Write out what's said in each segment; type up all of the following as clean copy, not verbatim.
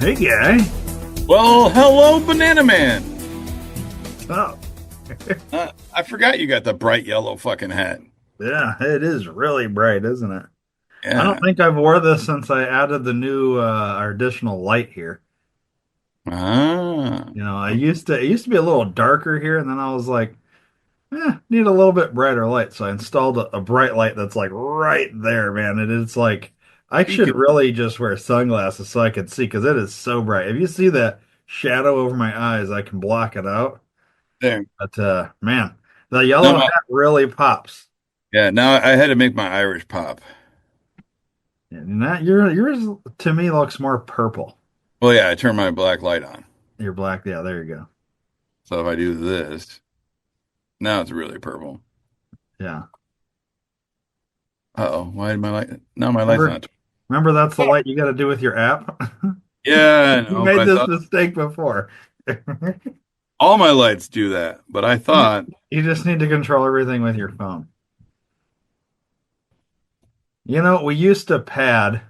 Hey, guy. Well, hello, Banana Man. Oh, I forgot you got the bright yellow fucking hat. yeah, it is really bright, isn't it? I don't Yeah. think I've wore this since I added the new our additional light here. Ah. It used to be a little darker here, and then I was like, need a little bit brighter light. So I installed a bright light that's like right there, man. And it's like I You should could really just wear sunglasses so I can see because it is so bright. If you see that shadow over my eyes, I can block it out. there. But man, the Now yellow my, hat really pops. yeah, now I had to make my Irish pop. And that yours to me looks more purple. Well, yeah, I turned my black light on. You're black. Yeah, there you go. So if I do this, now it's really purple. Yeah. Uh-oh, why did my light? No, my light's Remember, not. remember that's the light you got to do with your app. Yeah, I You know, but made I this thought mistake before. all my lights do that. But I thought, You just need to control everything with your phone. We used to pad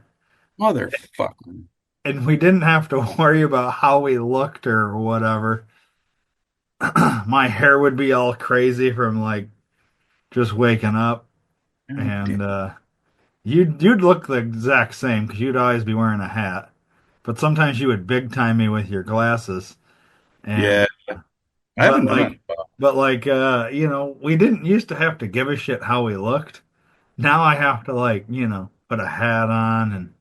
motherfucker. and we didn't have to worry about how we looked or whatever. My hair would be all crazy from like just waking up God damn. and you'd look the exact same because you'd always be wearing a hat. But sometimes you would big time me with your glasses. And Yeah, I but haven't done like it. but like we didn't used to have to give a shit how we looked. Now I have to like, put a hat on and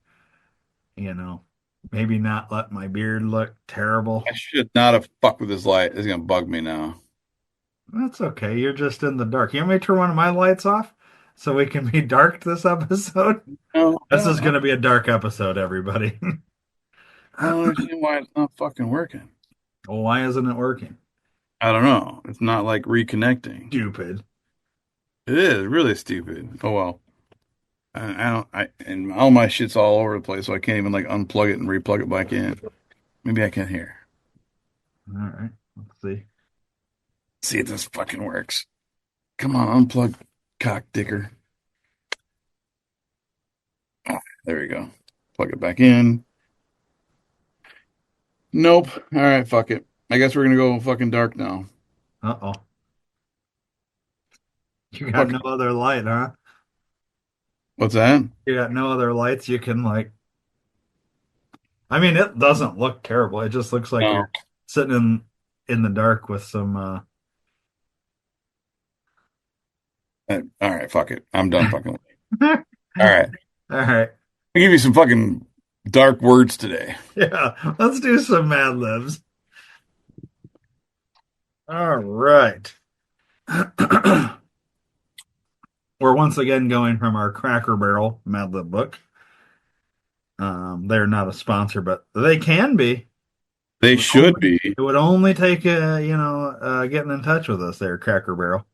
you know, maybe not let my beard look terrible. I should not have fucked with this light. It's gonna bug me now. That's okay. You're just in the dark. You want me to turn one of my lights off so we can be dark this episode? No, This is going to be a dark episode, everybody. I don't understand why it's not fucking working. Well, why isn't it working? I don't know. It's not like reconnecting. Stupid. It is really stupid. Oh well. I don't. And all my shit's all over the place, so I can't even like unplug it and replug it back in. Maybe I can here. All right. Let's see. See if this fucking works. Come on, unplug, cock dicker. Ah, there we go. Plug it back in. Nope. All right, fuck it. I guess we're gonna go fucking dark now. Uh-oh. You got Fuck. no other light, huh? What's that? You got no other lights you can like. I mean, it doesn't look terrible. It just looks like No. you're sitting in the dark with some All right, fuck it. I'm done fucking with All you. All right. right. I'll give you some fucking dark words today. Yeah, let's do some Mad Libs. All right. We're once again going from our Cracker Barrel Mad Lib book. They're not a sponsor, but they can be. They should be. It would only take getting in touch with us there, Cracker Barrel.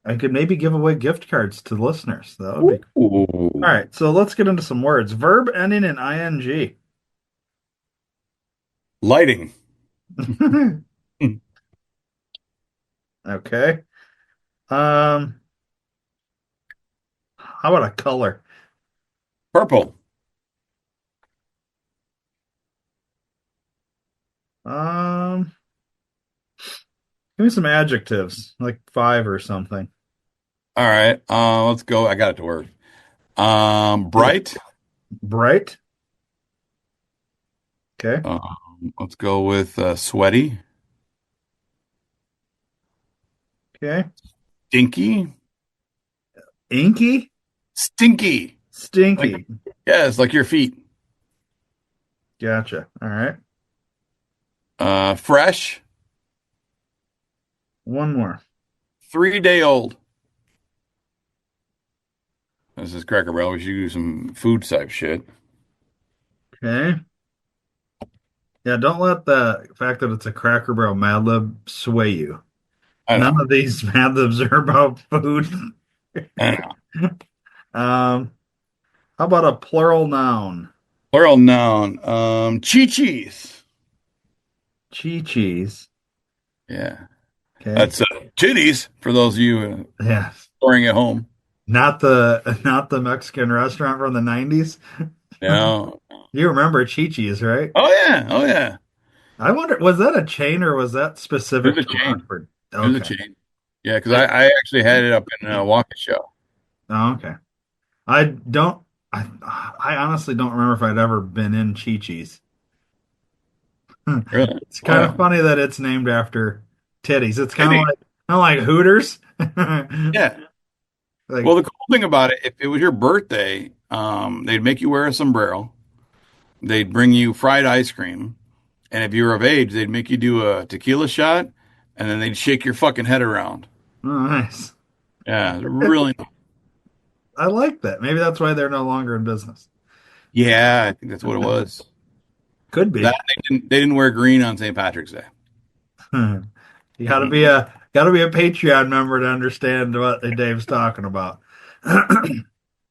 I could maybe give away gift cards to listeners. That would be cool. Ooh. All right, so let's get into some words. Verb ending in ing. Lighting. Okay. How about a color? Purple. Um, Give me some adjectives, like 5 or something. All right. Let's go. I got it to work. Bright. Bright. Okay. Let's go with sweaty. Okay. Stinky. Inky. Stinky. Stinky. Yeah, it's like your feet. Gotcha. All right. Fresh. One more. 3-day old. This is Cracker Barrel. We should do some food type shit. Okay. Yeah, don't let the fact that it's a Cracker Barrel Mad Lib sway you. I None know. of these Mad Libs are about food. Um, how about a plural noun? Plural noun. Chi-chis. Chi-chis. Yeah. Okay. That's titties for those of you Yes. storing at home. Not the Mexican restaurant from the 90s. No. You remember Chi-Chi's, right? Oh yeah. Oh yeah. I wonder, was that a chain or was that It was specific a to chain. Rockford? It was a Okay. chain. Yeah, because I, I actually had it up in Waukesha. oh, okay. I don't, I honestly don't remember if I'd ever been in Chi-Chi's. Really? It's Oh kind of yeah. funny that it's named after titties. It's Titties. kind of like Hooters. Yeah. Well, Like, the cool thing about it, if it was your birthday, they'd make you wear a sombrero. They'd bring you fried ice cream, and if you were of age, they'd make you do a tequila shot, and then they'd shake your fucking head around. oh, nice. Yeah, really. I like that. Maybe that's why they're no longer in business. Yeah, I think that's what it was. Could That be. they didn't wear green on St. Patrick's Day. You gotta be a Patreon member to understand what Dave's talking about.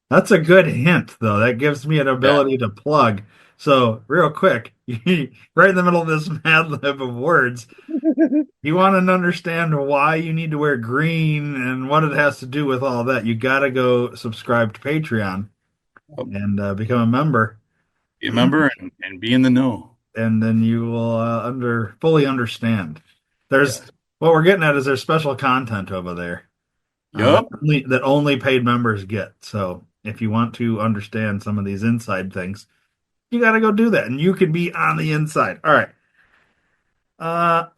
That's a good hint, though. That gives me an Yeah. ability to plug. So, real quick, right in the middle of this mad lib of words, you want to understand why you need to wear green and what it has to do with all that. You got to go subscribe to Patreon and become a member, Be a member and be in the know. and then you will under fully understand. There's Yes. what we're getting at is there's special content over there that Yup. only paid members get. So if you want to understand some of these inside things, you got to go do that, and you can be on the inside. All right. How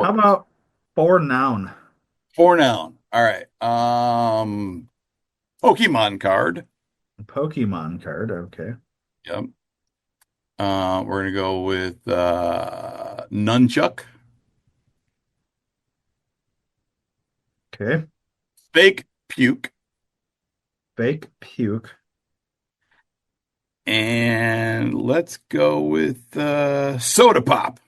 about for noun? For noun. All right. Pokemon card. Pokemon card. Okay. Yep. We're gonna go with nunchuck, Okay. fake puke, Fake puke. and let's go with soda pop.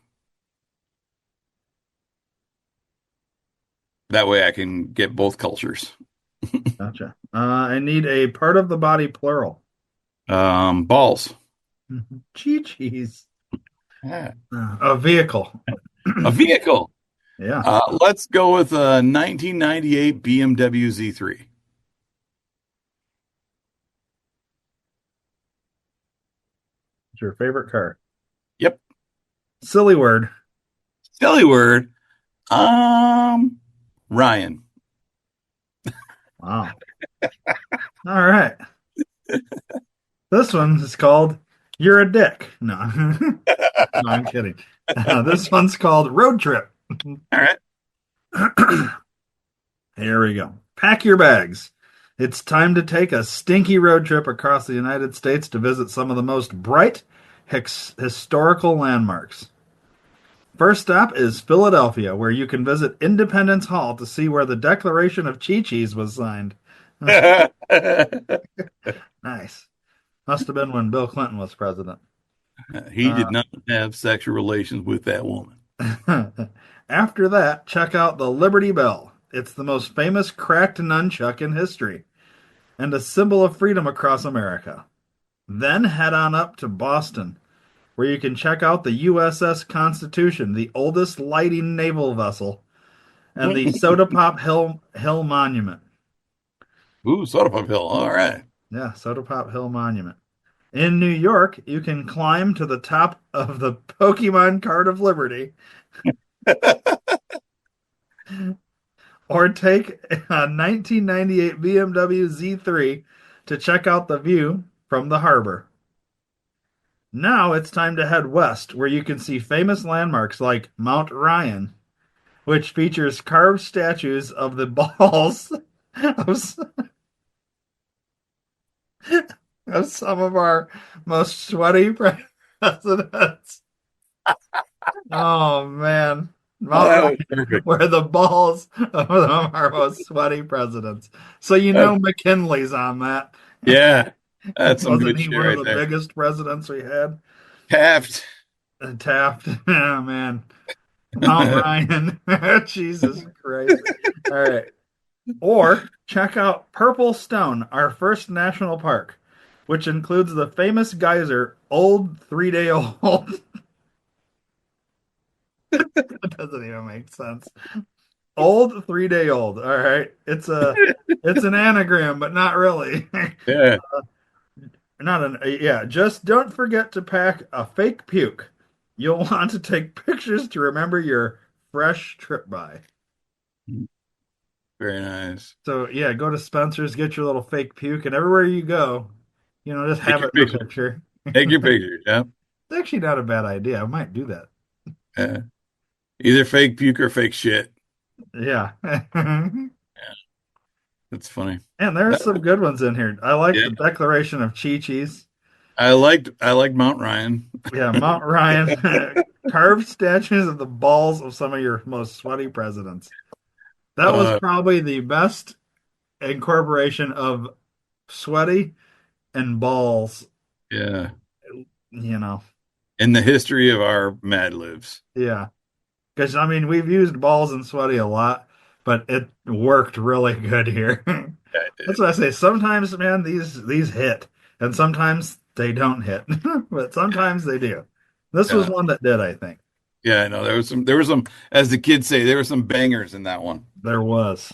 That way I can get both cultures. Gotcha. I need a part of the body plural. Balls. Chi-Chi's. Yeah. A vehicle. A vehicle. Yeah. Let's go with a 1998 BMW Z3. It's your favorite car. Yep. Silly word. Silly word. Ryan. Wow. All right. This one is called You're a Dick. No. No, I'm kidding. This one's called Road Trip. All right. Here we go. Pack your bags. It's time to take a stinky road trip across the United States to visit some of the most bright historical landmarks. First stop is Philadelphia, where you can visit Independence Hall to see where the Declaration of Chi-Chi's was signed. Nice. Must have been when Bill Clinton was president. He did not have sexual relations with that woman. After that, check out the Liberty Bell. It's the most famous cracked nunchuck in history and a symbol of freedom across America. Then head on up to Boston, where you can check out the USS Constitution, the oldest lighting naval vessel, and the Soda Pop Hill Monument. Ooh, soda pop hill. All right. Yeah, Soda Pop Hill Monument. In New York, you can climb to the top of the Pokemon Card of Liberty or take a 1998 BMW Z3 to check out the view from the harbor. Now it's time to head west, where you can see famous landmarks like Mount Ryan, which features carved statues of the balls of, of some of our most sweaty presidents. Oh man, Oh, Mount that was Ryan, perfect. where the balls of our most sweaty presidents. So you know That- McKinley's on that. yeah, that's some Wasn't good he shit one of right the there. biggest presidents we had? Taft. Taft. Oh man, Mount Ryan. Jesus Christ. All right. Or check out Purple Stone, our first national park, which includes the famous geyser Old 3 Day Old. That doesn't even make sense. Old 3 Day Old. All right. It's an anagram, but not really. Yeah. Not an yeah, just don't forget to pack a fake puke. You'll want to take pictures to remember your fresh trip by. Very nice. So yeah, go to Spencer's, get your little fake puke, and everywhere you go, just Take have your it in a pictures. picture. Take your pictures. Yeah. It's actually not a bad idea. I might do that. Yeah. Either fake puke or fake shit. Yeah. That's funny. And there's That, some good ones in here. I like yeah. the Declaration of Chi-Chi's. I liked Mount Ryan. Yeah, Mount Ryan, carved statues of the balls of some of your most sweaty presidents. That was Uh, probably the best incorporation of sweaty and balls, yeah. you know. In the history of our Mad Libs. Yeah. Because, I mean, we've used balls and sweaty a lot, but it worked really good here. Yeah, it That's did. what I say. Sometimes, man, these hit, and sometimes they don't hit, but sometimes they do. This was Yeah. one that did, I think. Yeah, I know. There were some, as the kids say, there were some bangers in that one. There was.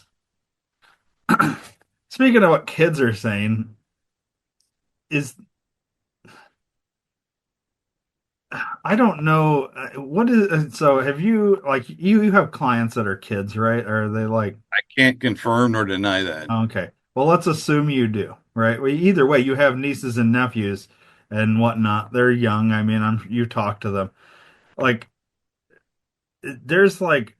Speaking of what kids are saying, is I don't know what is so have you like you have clients that are kids, right? Or are they like I can't confirm nor deny that. okay. Well, let's assume you do, right? Well, either way, you have nieces and nephews and whatnot. They're young. I mean, you talk to them. Like there's like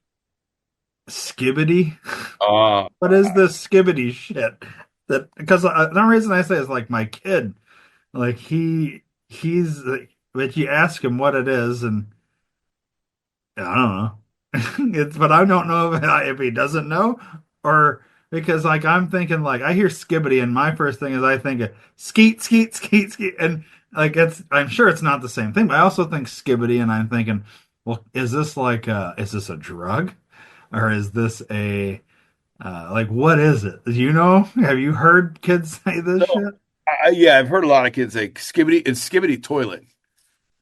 skibbity. Uh, What is this skibbity shit? That because the reason I say is like my kid, like he's like, but you ask him what it is, and I don't know. It's but I don't know if he doesn't know or because like I'm thinking like I hear skibbity and my first thing is I think of skeet skeet skeet skeet and like it's I'm sure it's not the same thing, but I also think skibbity and I'm thinking, well, is this a drug or is this a like what is it? Do you know? Have you heard kids say this no, shit? yeah, I've heard a lot of kids say skibbity. It's skibbity toilet.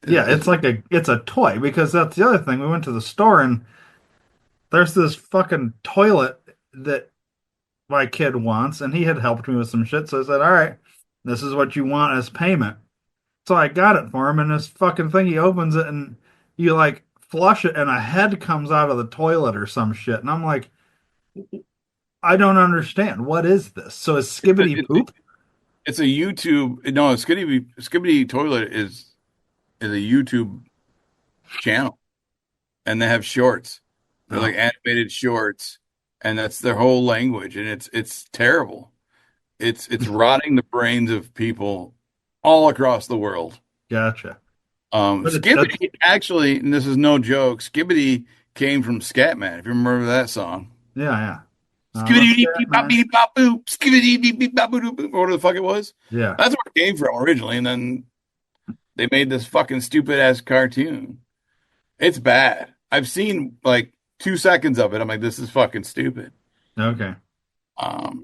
Yeah, Is it's a toy because that's the other thing. We went to the store and there's this fucking toilet that my kid wants, and he had helped me with some shit. So I said, "All right, this is what you want as payment." So I got it for him, and this fucking thing, he opens it, and you like flush it, and a head comes out of the toilet or some shit, and I'm like, I don't understand. What is this? So is skibbity it's a, poop? it's a YouTube. No, skibbity toilet is a YouTube channel, and they have shorts. They're Oh, like animated shorts, and that's their whole language, and it's terrible. It's rotting the brains of people all across the world. gotcha. But that's Skibbity actually, and this is no joke, Skibbity came from Scatman, if you remember that song. yeah, yeah. Skibbity That's beep that, beep bop man. beep bop boop, skibbity beep beep bop boop boop, or whatever the fuck it was. Yeah. That's where it came from originally, and then they made this fucking stupid ass cartoon. It's bad. I've seen like 2 seconds of it. I'm like, this is fucking stupid. Okay.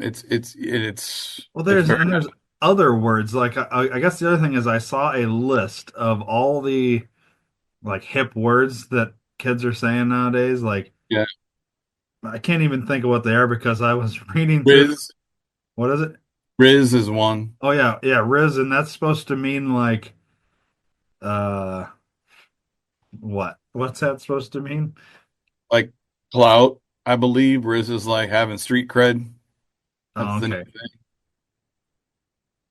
It's very There's other words like I guess the other thing is I saw a list of all the like hip words that kids are saying nowadays. Like yeah. I can't even think of what they are because I was reading through. Riz What is it? Riz is one. Oh yeah, yeah, Riz, and that's supposed to mean like uh what? What's that supposed to mean? Like clout, I believe. Riz is like having street cred. That's Oh, the new okay. thing.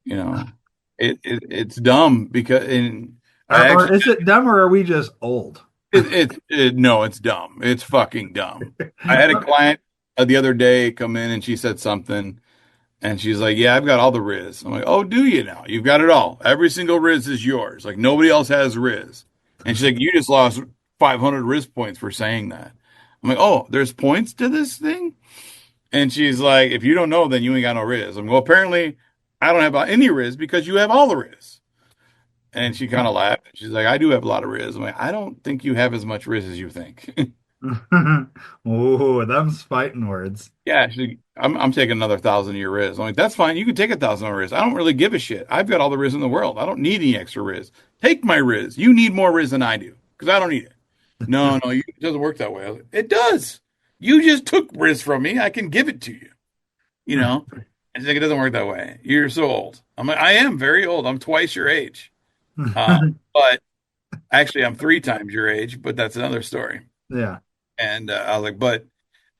You know, it's dumb because in I Or actually is it dumb or are we just old? no, it's dumb. It's fucking dumb. I had a client the other day come in and she said something and she's like, "Yeah, I've got all the Riz." I'm like, "Oh, do you now? You've got it all. Every single Riz is yours. Like nobody else has Riz." And she's like, "You just lost 500 Riz points for saying that." I'm like, "Oh, there's points to this thing?" And she's like, "If you don't know, then you ain't got no Riz." I'm like, "Well, apparently I don't have any Riz because you have all the Riz." And she kind of laughed. She's like, "I do have a lot of Riz." I'm like, "I don't think you have as much Riz as you think." Oh, them's fighting words. Yeah, I'm taking another 1,000 of your Riz. I'm like, that's fine. You can take 1,000 of Riz. I don't really give a shit. I've got all the Riz in the world. I don't need any extra Riz. Take my Riz. You need more Riz than I do because I don't need it. No, no, it doesn't work that way. I was like, it does. You just took Riz from me. I can give it to you. You know, I think it doesn't work that way. You're so old. I'm like, I am very old. I'm twice your age. Uh, but actually, I'm 3 times your age. But that's another story. Yeah. And I was like, but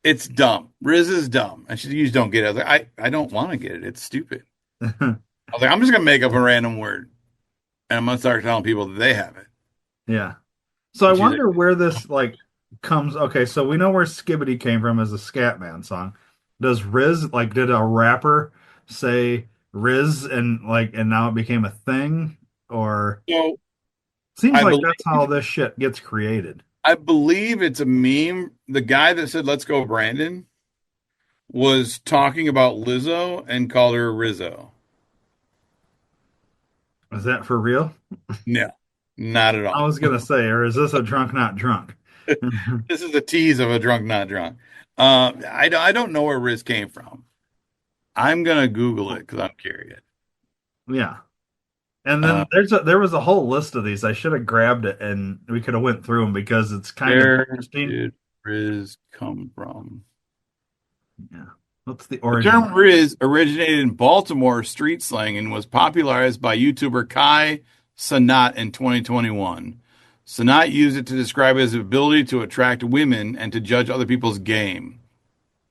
it's dumb. Riz is dumb. And she said, you just don't get it. I was like, I don't want to get it. It's stupid. I was like, I'm just gonna make up a random word and I'm gonna start telling people that they have it. Yeah. So I And she's like, wonder where this like comes. Okay, so we know where Skibbity came from as a Scatman song. Does Riz like did a rapper say Riz and now it became a thing? Or so seems I like believe that's how this shit gets created. I believe it's a meme. The guy that said "Let's go, Brandon" was talking about Lizzo and called her Rizzo. Is that for real? No, not at I all. was gonna say, or is this a drunk not drunk? This is a tease of a drunk not drunk. I don't know where Riz came from. I'm gonna Google it because I'm curious. Yeah. And Uh, then there was a whole list of these. I should have grabbed it and we could have went through them because it's kind of where interesting. did Riz come from? Yeah. What's the The origin? term Riz originated in Baltimore street slang and was popularized by YouTuber Kai Sanat in 2021. Sanat used it to describe his ability to attract women and to judge other people's game.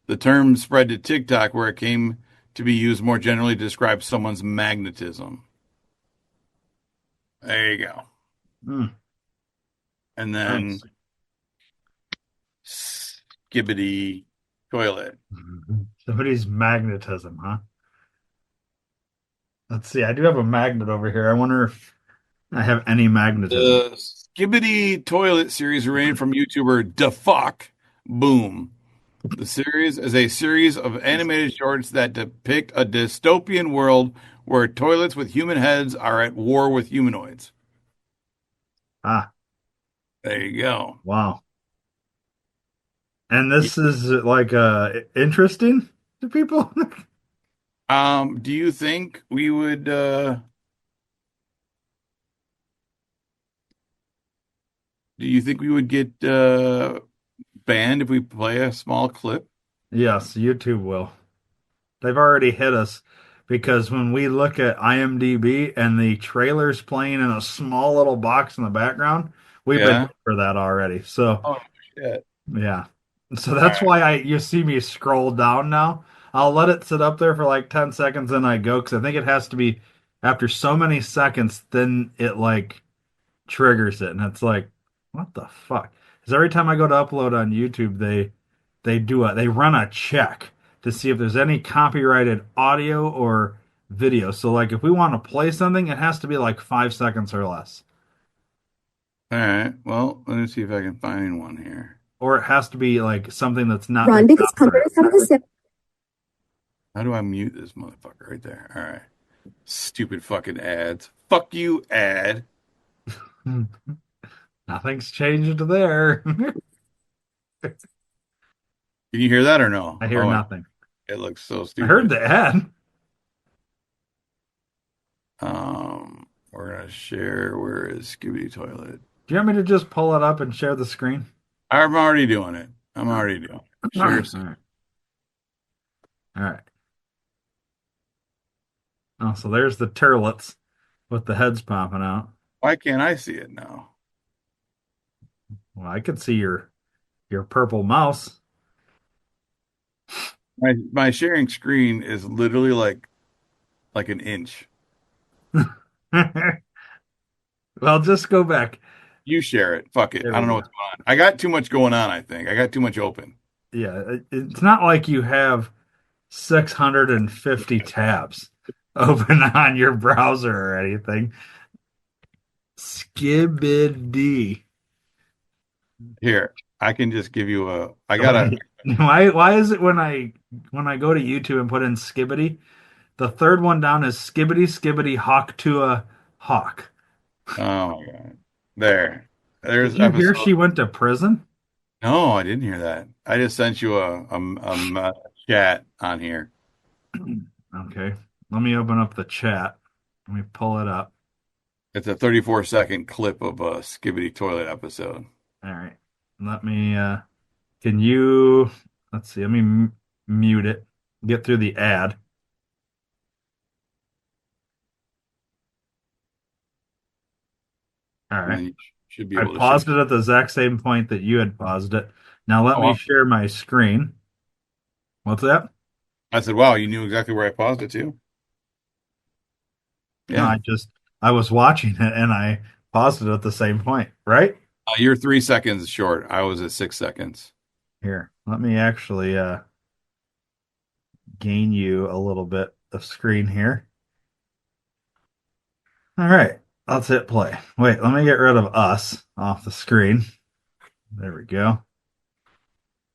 The term spread to TikTok, where it came to be used more generally to describe someone's magnetism. There you go. Hmm, And nice. then skibbity toilet. Somebody's magnetism, huh? Let's see. I do have a magnet over here. I wonder if I have any magnetism. The skibbity toilet series originated from YouTuber DaFuck Boom. The series is a series of animated shorts that depict a dystopian world where toilets with human heads are at war with humanoids. Ah, There you go. wow. And this is like interesting to people? Do you think we would get banned if we play a small clip? Yes, YouTube will. They've already hit us because when we look at IMDb and the trailer's playing in a small little box in the background, we've been Yeah. hit for that already. So, Oh shit. yeah. So All that's right. why I you see me scroll down now. I'll let it sit up there for like 10 seconds and I go because I think it has to be after so many seconds, then it like triggers it. And it's like, what the fuck? Because every time I go to upload on YouTube, they run a check to see if there's any copyrighted audio or video. So like if we want to play something, it has to be like 5 seconds or less. All right. Well, let me see if I can find one here. Or it has to be like something that's not been Run because copyrighted. companies have this. How do I mute this motherfucker right there? All right. Stupid fucking ads. Fuck you, ad. Nothing's changed there. Can you hear that or no? I hear Oh, nothing. it looks so I heard stupid. the ad. We're gonna share. Where is Scooby Toilet? Do you want me to just pull it up and share the screen? I'm already doing it. I'm already doing it. All Share. right. All right. Oh, so there's the turlets with the heads popping out. Why can't I see it now? Well, I could see your purple mouse. My sharing screen is literally like an inch. Well, just go back. You share it. Fuck it. There I we don't know go. what's going on. I got too much going on, I think. I got too much open. Yeah, it's not like you have 650 tabs open on your browser or anything. Skibbity. Here, I can just give you a I gotta Why is it when I go to YouTube and put in Skibbity, the third one down is Skibbity Skibbity Hawk to a Hawk. oh my God. There. Did There's you hear episode. she went to prison? No, I didn't hear that. I just sent you a message. chat on here. Okay. Let me open up the chat. Let me pull it up. It's a 34-second clip of a Skibidi Toilet episode. All right. Let me, can you, let's see, let me mute it, get through the ad. All And right. then you should be I able to share. paused it at the exact same point that you had paused it. Now let Oh, me wow. share my screen. What's that? I said, wow, you knew exactly where I paused it to? No, Yeah. I was watching it and I paused it at the same point, right? You're 3 seconds short. I was at 6 seconds. Here, let me actually gain you a little bit of screen here. All right, let's hit play. Wait, let me get rid of us off the screen. There we go.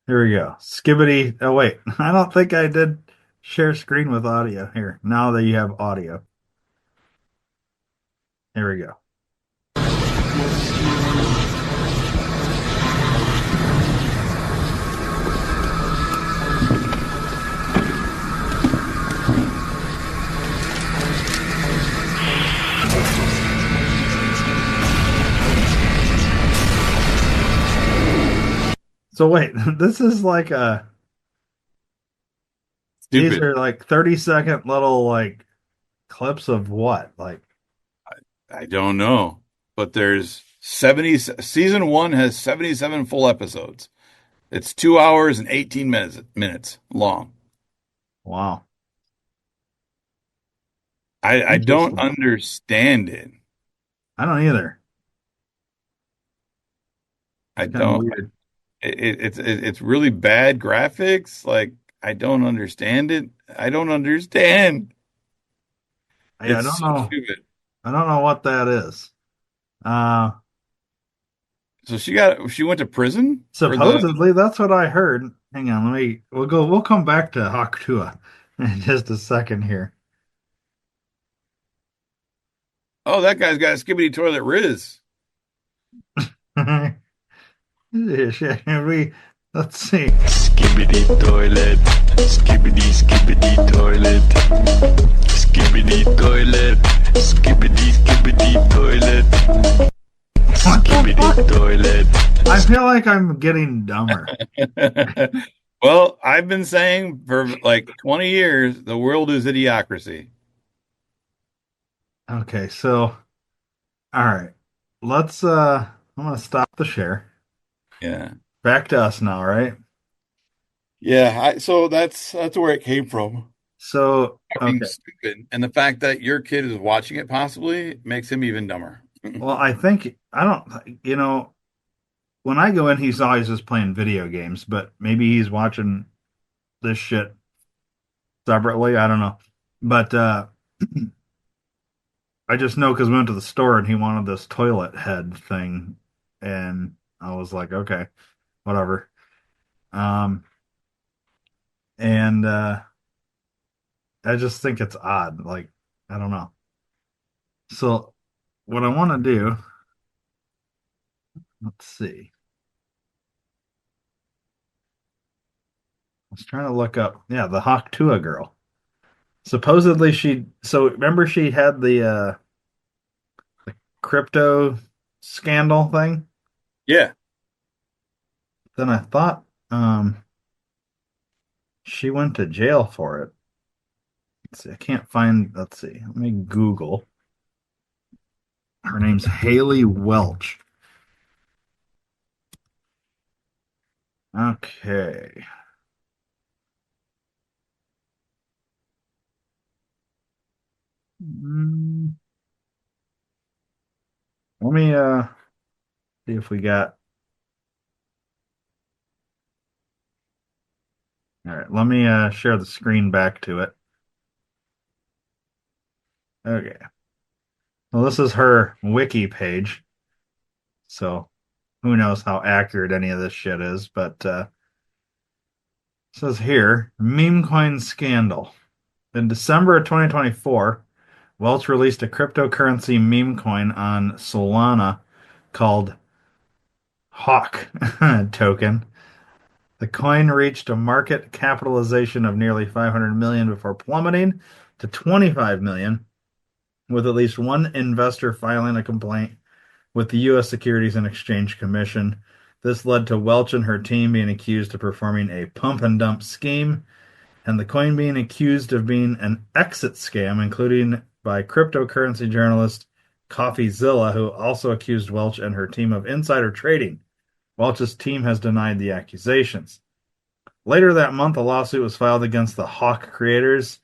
Here we go. Skibbity. Oh, wait, I don't think I did share screen with audio here. Now that you have audio. Here we go. So wait, this is like these Stupid. are like 30-second little like clips of what? Like, I don't know. But there's 70, season one has 77 full episodes. It's 2 hours and 18 minutes long. wow. I don't Interesting. understand it. I don't either. I It's kind of don't. weird. It's really bad graphics. Like I don't understand it. I don't understand. Yeah, I It's don't so know. stupid. I don't know what that is. Uh, So she went to prison for the. Supposedly that's what I heard. Hang on, we'll come back to Hakutua in just a second here. Oh, that guy's got a Skibidi Toilet Riz. we let's see. Skibbity toilet, skibbity skibbity toilet, skibbity toilet, skibbity skibbity toilet, What the skibbity fuck? toilet. I feel like I'm getting dumber. Well, I've been saying for like 20 years, the world is idiocracy. Okay, so all right. Let's I'm gonna stop the share. Yeah. Back to us now, right? Yeah, so that's where it came from. So Being okay. stupid. And the fact that your kid is watching it possibly makes him even dumber. Well, I think I don't when I go in he's always just playing video games, but maybe he's watching this shit separately. I don't know. But I just know because we went to the store and he wanted this toilet head thing, and I was like, okay, whatever. Um, and I just think it's odd. Like, I don't know. So what I want to do, let's see. I was trying to look up, yeah, the Hawk Tuah girl. Supposedly so remember she had the crypto scandal thing? Yeah. Then I thought she went to jail for it. Let's see, I can't find, let's see. Let me Google. Her name's Haley Welch. Okay. Mm, let me see if we got. All right, let me share the screen back to it. Okay. Well, this is her wiki page. So who knows how accurate any of this shit is, but it says here, meme coin scandal. In December of 2024, Welch released a cryptocurrency meme coin on Solana called Hawk token. The coin reached a market capitalization of nearly 500 million before plummeting to 25 million, with at least one investor filing a complaint with the U.S. Securities and Exchange Commission. This led to Welch and her team being accused of performing a pump and dump scheme, and the coin being accused of being an exit scam, including by cryptocurrency journalist CoffeeZilla, who also accused Welch and her team of insider trading. Welch's team has denied the accusations. Later that month, a lawsuit was filed against the Hawk creators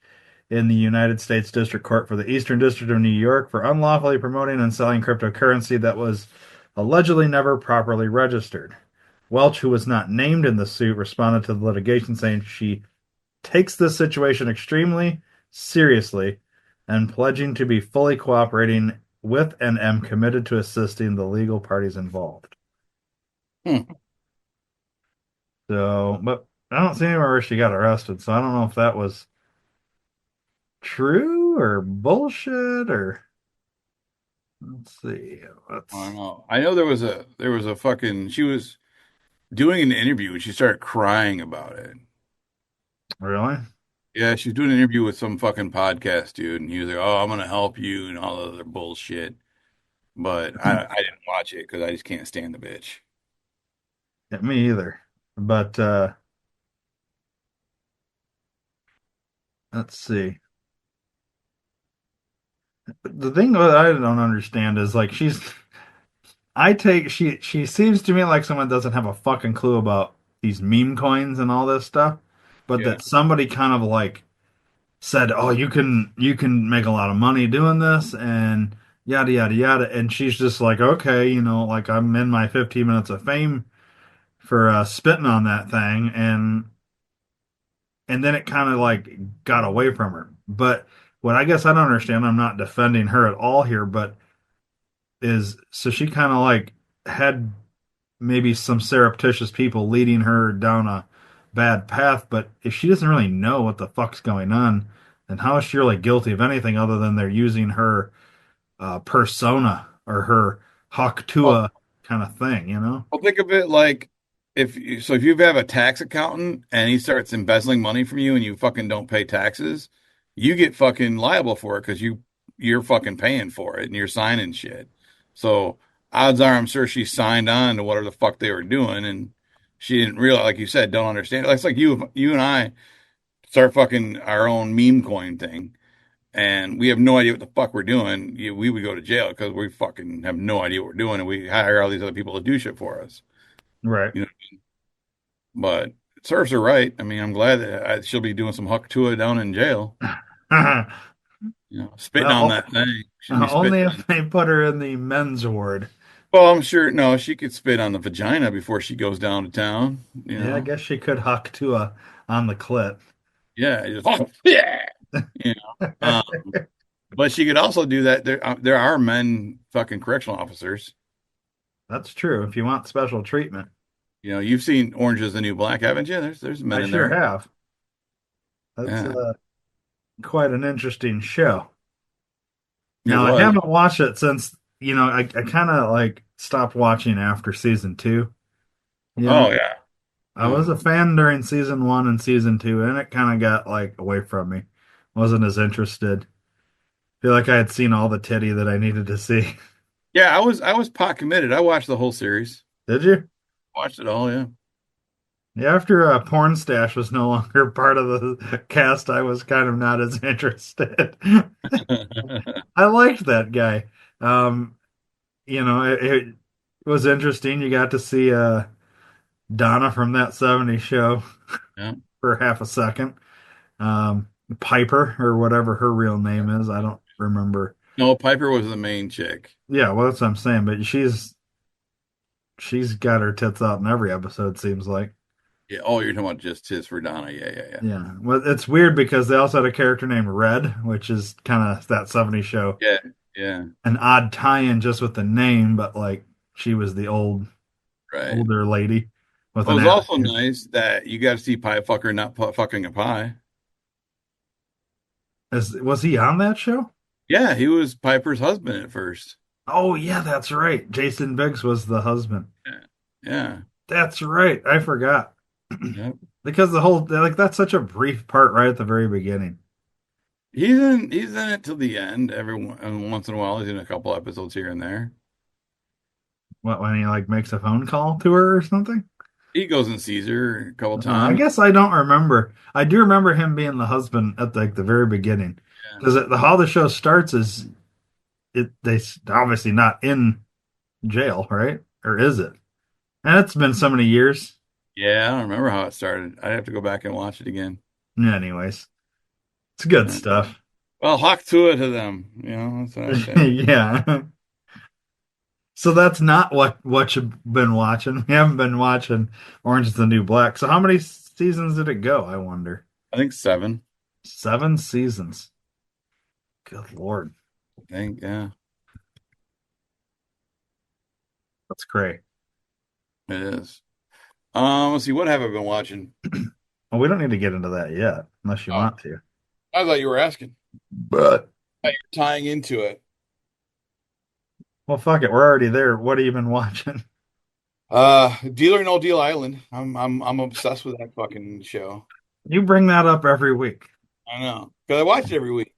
in the United States District Court for the Eastern District of New York for unlawfully promoting and selling cryptocurrency that was allegedly never properly registered. Welch, who was not named in the suit, responded to the litigation saying she takes this situation extremely seriously and pledging to be fully cooperating with and am committed to assisting the legal parties involved. Hmm. So, but I don't see anywhere where she got arrested, so I don't know if that was true or bullshit or let's see. I don't Let's know. I know there was a fucking she was doing an interview and she started crying about it. really. Yeah, she was doing an interview with some fucking podcast dude, and he was like, "Oh, I'm gonna help you," and all the other bullshit. But I didn't watch it because I just can't stand the bitch. Yeah, me either. But let's see. The thing that I don't understand is like she seems to me like someone doesn't have a fucking clue about these meme coins and all this stuff, but Yeah. that somebody kind of like said, "Oh, you can make a lot of money doing this," and yada yada yada, and she's just like, "Okay, like I'm in my 15 minutes of fame for spitting on that thing," and then it kind of like got away from her. But what I guess I don't understand, I'm not defending her at all here, but is so she kind of like had maybe some surreptitious people leading her down a bad path, but if she doesn't really know what the fuck's going on, then how is she really guilty of anything other than they're using her persona or her Well, Haktua kind of thing, you know? well, think of it like if you have a tax accountant and he starts embezzling money from you and you fucking don't pay taxes, you get fucking liable for it because you're fucking paying for it and you're signing shit. So odds are, I'm sure she signed on to whatever the fuck they were doing and she didn't realize, like you said, don't understand. It's like you and I start fucking our own meme coin thing. And we have no idea what the fuck we're doing. We would go to jail because we fucking have no idea what we're doing, and we hire all these other people to do shit for us. Right. You know, but it serves her right. I mean, I'm glad that she'll be doing some huck to it down in jail. Spitting on Well, that thing. She'll be only spitting if on. they put her in the men's ward. Well, I'm sure. No, she could spit on the vagina before she goes down to town. Yeah, I guess she could Haktua on the clit. Yeah, just, yeah. You know. But she could also do that. There are men fucking correctional officers. That's true. If you want special treatment, You've seen Orange is the New Black, haven't you? There's men I in sure there. have. That's Yeah, quite an interesting show. it Now, I was. haven't watched it since, I kind of like stopped watching after season two. You know, Oh yeah. I Yeah. was a fan during season one and season two, and it kind of got like away from me. Wasn't as interested. Feel like I had seen all the titty that I needed to see. Yeah, I was pot committed. I watched the whole series. Did you? Watched it all, yeah. Yeah, after Porn Stash was no longer part of the cast, I was kind of not as interested. I liked that guy. Um, it was interesting. You got to see Donna from that '70s show Yeah. for half a second. Piper or whatever her real name is. I don't remember. No, Piper was the main chick. Yeah, well, that's what I'm saying. But she's got her tits out in every episode. Seems like. Yeah. Oh, you're talking about just his for Donna. Yeah, yeah, yeah. Yeah. Well, it's weird because they also had a character named Red, which is kind of that '70s show. Yeah, yeah. An odd tie-in just with the name, but like she was the Right. older lady with Well, an it was also attitude. nice that you got to see Pie Fucker not fucking a pie. Was he on that show? Yeah, he was Piper's husband at first. Oh yeah, that's right. Jason Biggs was the husband. Yeah. Yeah. That's right. I forgot. Yep. Because the whole like that's such a brief part right at the very beginning. He's in it till the end. And once in a while, he's in a couple episodes here and there. What when he like makes a phone call to her or something? He goes and sees her a couple I times. guess I don't remember. I do remember him being the husband at like the very beginning. Yeah. Because how the show starts is obviously not in jail, right? Or is it? And it's been so many years. Yeah, I don't remember how it started. I'd have to go back and watch it again. Yeah, anyways, it's good Yeah. stuff. Well, hawk to it to them. That's what I say. Yeah. So that's not what you've been watching. We haven't been watching Orange is the New Black. So how many seasons did it go, I wonder? I think seven. 7 seasons. Good Lord. I think, yeah, That's great. it is. Let's see, what have I been watching? Well, we don't need to get into that yet, unless you Oh, want to. I thought you were asking. But Thought you were tying into it. well, fuck it. We're already there. What have you been watching? Deal or No Deal Island. I'm obsessed with that fucking show. You bring that up every week. I know. Because I watch it every week.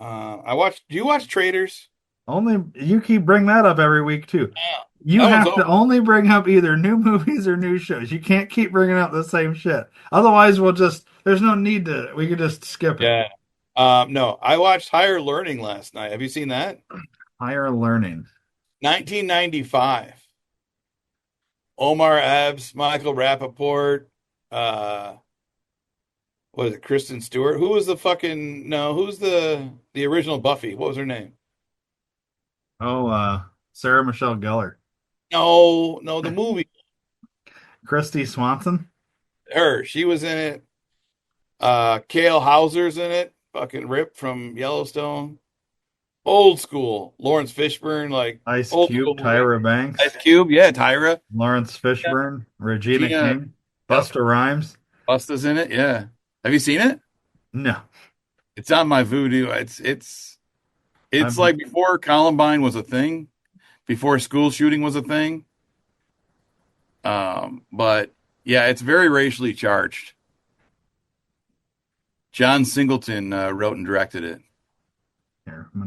Do you watch Traders? Only you keep bring that up every week too. Yeah. You That one's have to over. only bring up either new movies or new shows. You can't keep bringing up the same shit. Otherwise, there's no need to, we could just skip it. Yeah. No, I watched Higher Learning last night. Have you seen that? Higher learning. 1995. Omar Epps, Michael Rappaport, uh, what is it, Kristen Stewart? Who was the fucking no? Who's the original Buffy? What was her name? Oh, Sarah Michelle Gellar. No, no, the movie. Christy Swanson. Her. She was in it. Cale Hauser's in it. Fucking Rip from Yellowstone. Old school. Lawrence Fishburne, like Ice old Cube, school movie. Tyra Ice Banks, Cube, yeah, Tyra. Lawrence Yeah. Fishburne, Regina Gina, King, yep. Busta Rhymes. Busta's in it, yeah. Have you seen it? No, It's on my Voodoo. It's I'm like before Columbine was a thing, before school shooting was a thing. But yeah, it's very racially charged. John Singleton wrote and directed it. here. I'm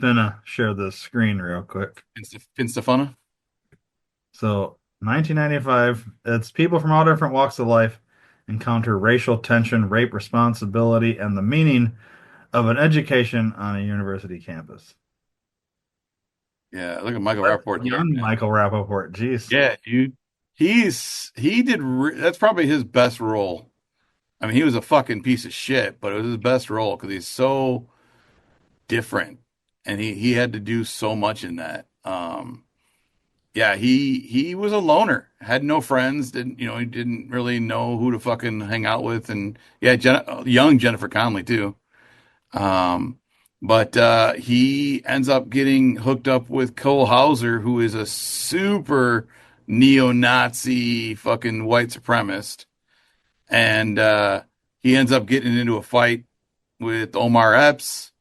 gonna share the screen real quick. Finstafana. So, 1995. It's people from all different walks of life encounter racial tension, rape responsibility, and the meaning of an education on a university campus. Yeah, look at Michael That's Rappaport there, young man. Michael Rappaport. Jeez. Yeah, dude. That's probably his best role. I mean, he was a fucking piece of shit, but it was his best role because he's so different, and he had to do so much in that. Yeah, he was a loner, had no friends, he didn't really know who to fucking hang out with, and yeah, young Jennifer Connelly too. Um, but he ends up getting hooked up with Cole Hauser, who is a super neo-Nazi fucking white supremacist, and he ends up getting into a fight with Omar Epps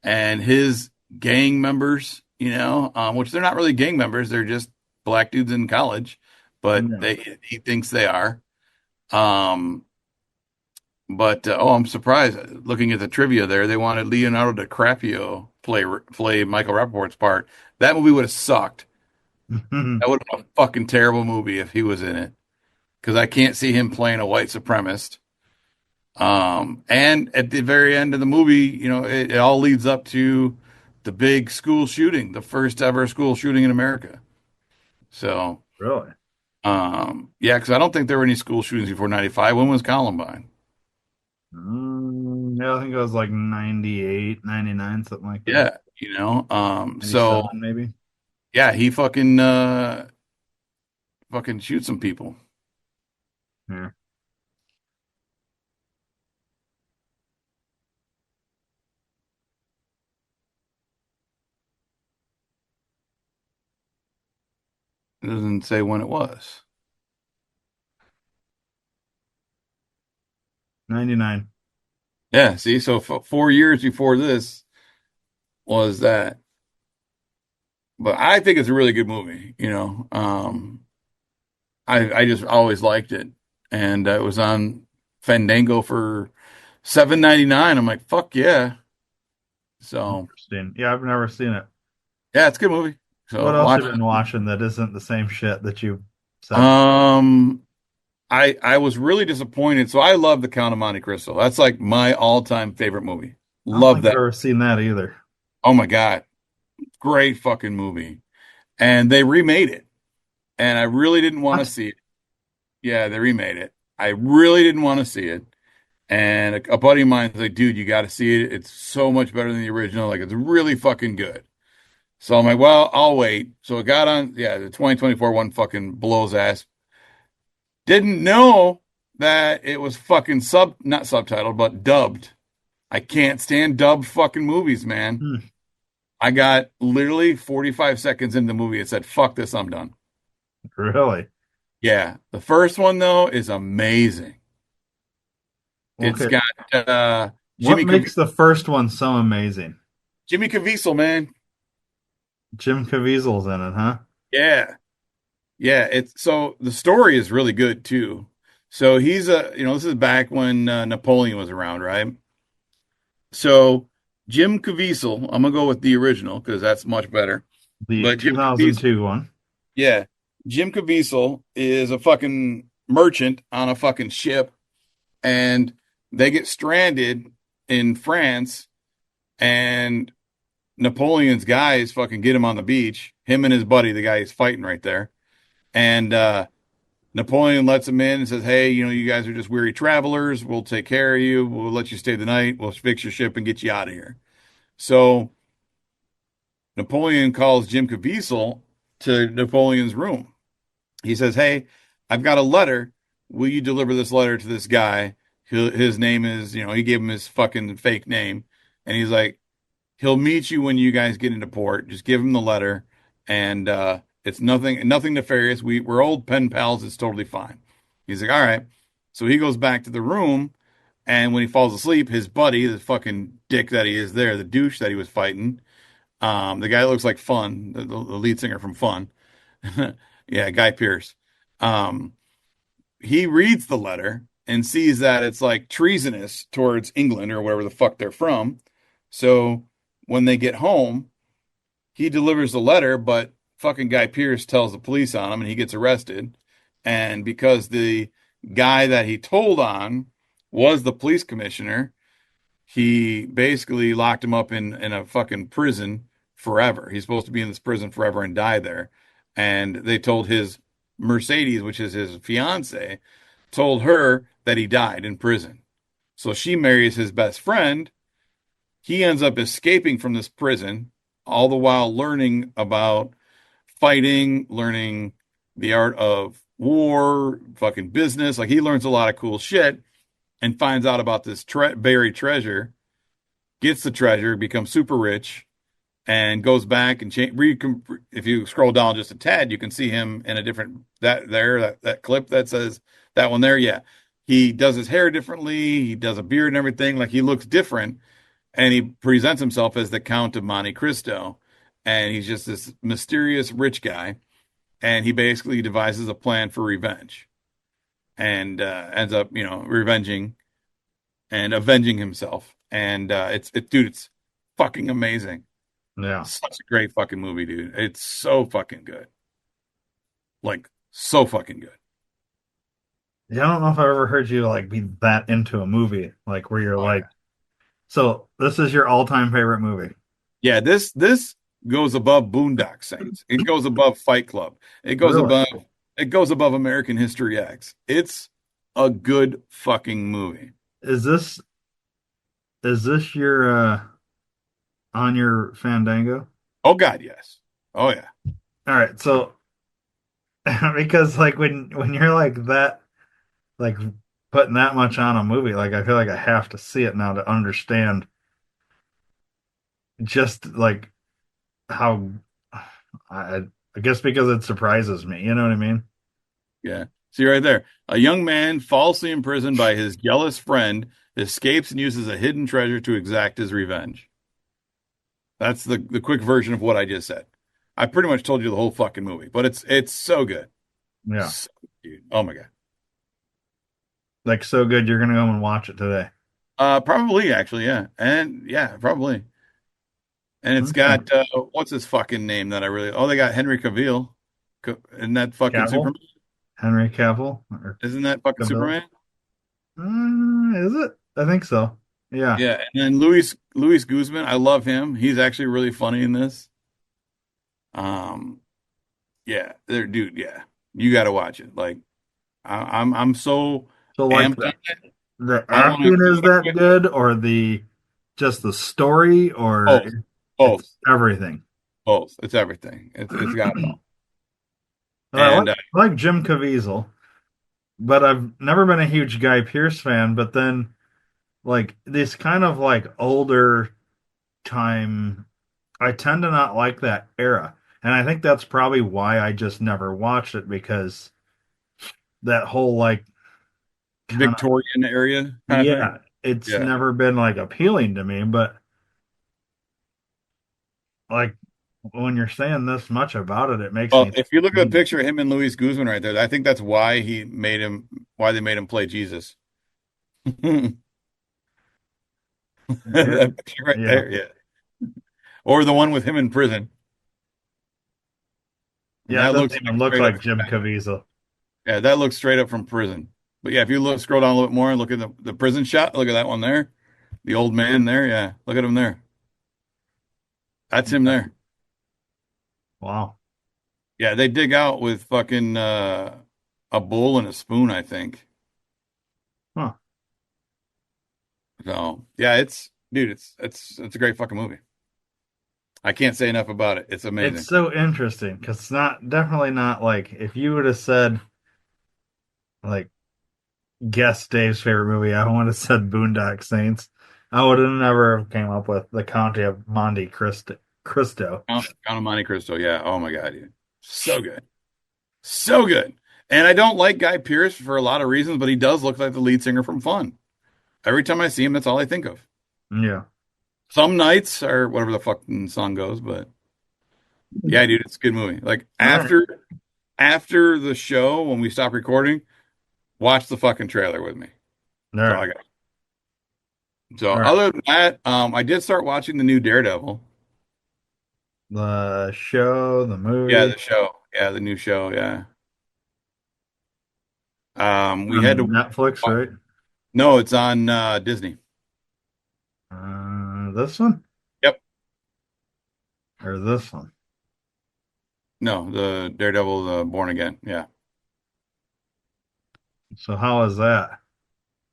and his gang members, which they're not really gang members, they're just black dudes in college, but No. he thinks they are. Um, but oh, I'm surprised. Looking at the trivia there, they wanted Leonardo DiCaprio play Michael Rappaport's part. That movie would have sucked. That would have been a fucking terrible movie if he was in it, because I can't see him playing a white supremacist. And at the very end of the movie, it all leads up to the big school shooting, the first ever school shooting in America. So, Really? yeah, because I don't think there were any school shootings before 95. When was Columbine? Yeah, I think it was like 98, 99, something like that. Yeah, so 97 maybe. yeah, he fucking shoots some people. Yeah. It doesn't say when it was. 99. Yeah, see, so 4 years before this was that. But I think it's a really good movie. I just always liked it, and it was on Fandango for 7.99. I'm like, fuck yeah. So Interesting. Yeah, I've never seen it. yeah, it's a good movie. What So else watch have you been watching that isn't the same shit that you it. said? I was really disappointed. So I love The Count of Monte Cristo. That's like my all-time favorite movie. I don't Love think I've that. ever seen that either. Oh my God. Great fucking movie. And they remade it. And I really didn't want to What? see it. Yeah, they remade it. I really didn't want to see it. And a buddy of mine's like, dude, you got to see it. It's so much better than the original. Like, it's really fucking good. So I'm like, well, I'll wait. So it got on. Yeah, the 2024 one fucking blows ass. Didn't know that it was fucking not subtitled, but dubbed. I can't stand dubbed fucking movies, man. Hmm, I got literally 45 seconds into the movie. It said, fuck this, I'm done. really? Yeah. The first one, though, is amazing. It's Okay. got What Jimmy Cav makes the first one so amazing? Jimmy Caviezel, man. Jim Caviezel's in it, huh? Yeah. Yeah. It's so the story is really good, too. So he's this is back when Napoleon was around, right? So Jim Caviezel, I'm gonna go with the original because that's much better. The But Jim Caviezel, 2002 one. yeah, Jim Caviezel is a fucking merchant on a fucking ship, and they get stranded in France, and Napoleon's guys fucking get him on the beach. Him and his buddy, the guy he's fighting right there, and Napoleon lets him in and says, "Hey, you guys are just weary travelers. We'll take care of you. We'll let you stay the night. We'll fix your ship and get you out of here." So Napoleon calls Jim Caviezel to Napoleon's room. He says, "Hey, I've got a letter. Will you deliver this letter to this guy? His name is, he gave him his fucking fake name. And he's like, he'll meet you when you guys get into port. Just give him the letter. And it's nothing nefarious. We're old pen pals. It's totally fine." He's like, "All right." So he goes back to the room. And when he falls asleep, his buddy, the fucking dick that he is there, the douche that he was fighting, the guy that looks like Fun, the lead singer from Fun. Yeah, Guy Pearce. Um, he reads the letter and sees that it's like treasonous towards England or wherever the fuck they're from. So when they get home, he delivers the letter, but fucking Guy Pearce tells the police on him and he gets arrested. And because the guy that he told on was the police commissioner, he basically locked him up in a fucking prison forever. He's supposed to be in this prison forever and die there. And they told his Mercedes, which is his fiance, told her that he died in prison. So she marries his best friend. He ends up escaping from this prison, all the while learning about fighting, learning the art of war, fucking business. Like he learns a lot of cool shit and finds out about this buried treasure, gets the treasure, becomes super rich, and goes back and change. If you scroll down just a tad, you can see him in a different that clip that says that one there. Yeah, he does his hair differently. He does a beard and everything. Like he looks different, and he presents himself as the Count of Monte Cristo, and he's just this mysterious rich guy, and he basically devises a plan for revenge, and ends up revenging and avenging himself. And dude, it's fucking amazing. Yeah. Such a great fucking movie, dude. It's so fucking good. Like, so fucking good. Yeah, I don't know if I ever heard you like be that into a movie, like where you're Oh like, yeah. so this is your all-time favorite movie. Yeah, this goes above Boondock Saints. It goes above Fight Club. Really? It goes above American History X. It's a good fucking movie. Is this your on your Fandango? Oh God, yes. Oh yeah. All right, so because like when you're like that, like putting that much on a movie, like I feel like I have to see it now to understand just like how I guess because it surprises me, you know what I mean? Yeah. See right there. A young man falsely imprisoned by his jealous friend escapes and uses a hidden treasure to exact his revenge. That's the quick version of what I just said. I pretty much told you the whole fucking movie, but it's so good. Yeah. So, dude, oh my God. Like so good you're gonna go and watch it today. Probably actually, yeah. And yeah, probably. And it's Okay. got what's his fucking name that I really oh they got Henry Cavill. Isn't that fucking Cavill? Superman? Henry Cavill or Isn't that fucking Cavill? Superman? Is it? I think so. Yeah. Yeah, and then Luis Guzman, I love him. He's actually really funny in this. Um, yeah, there, dude. Yeah, you got to watch it. Like, I'm so So like amped on the it. the I want to acting is go that with good or the just the story or both, both, it's everything? both. It's everything. It's got it all. I And like Jim Caviezel, but I've never been a huge Guy Pearce fan, but then like this kind of like older time I tend to not like that era. And I think that's probably why I just never watched it because that whole like kind of Victorian area kind of thing. yeah, it's Yeah. never been like appealing to me, but like when you're saying this much about it, it makes Well, me if you look at the think, picture of him and Luis Guzman right there, I think that's why why they made him play Jesus. yeah, That picture right yeah, there, yeah. Or the one with him in prison. And yeah, it that doesn't looks even like look straight up like Jim Caviezel. yeah, that looks straight up from prison. But yeah, if you scroll down a little bit more and look at the prison shot, look at that one there. The old man there, yeah. Look at him there. That's him there. Wow. Yeah, they dig out with fucking a bowl and a spoon, I think. Huh. So yeah, it's dude, it's a great fucking movie. I can't say enough about it. It's It's amazing. so interesting because it's not definitely not like if you would have said like guess Dave's favorite movie, I would have said Boondock Saints. I would have never came up with the County of Monte Cristo. Cristo. Count of Monte Cristo, yeah. Oh my God, dude. So good. So good. And I don't like Guy Pearce for a lot of reasons, but he does look like the lead singer from Fun. Every time I see him, that's all I think of. Yeah. Some nights or whatever the fucking song goes, but yeah, dude, it's a good movie. Like All right. after the show when we stop recording, watch the fucking trailer with me. All That's all right. I got. So All right. other than that, I did start watching the new Daredevil. The show, the Yeah, movie the show. Yeah, the new show. Yeah. We had on to. Netflix, right? No, it's on Disney. This one Yep. or this one? No, the Daredevil, the Born Again. Yeah. So how is that?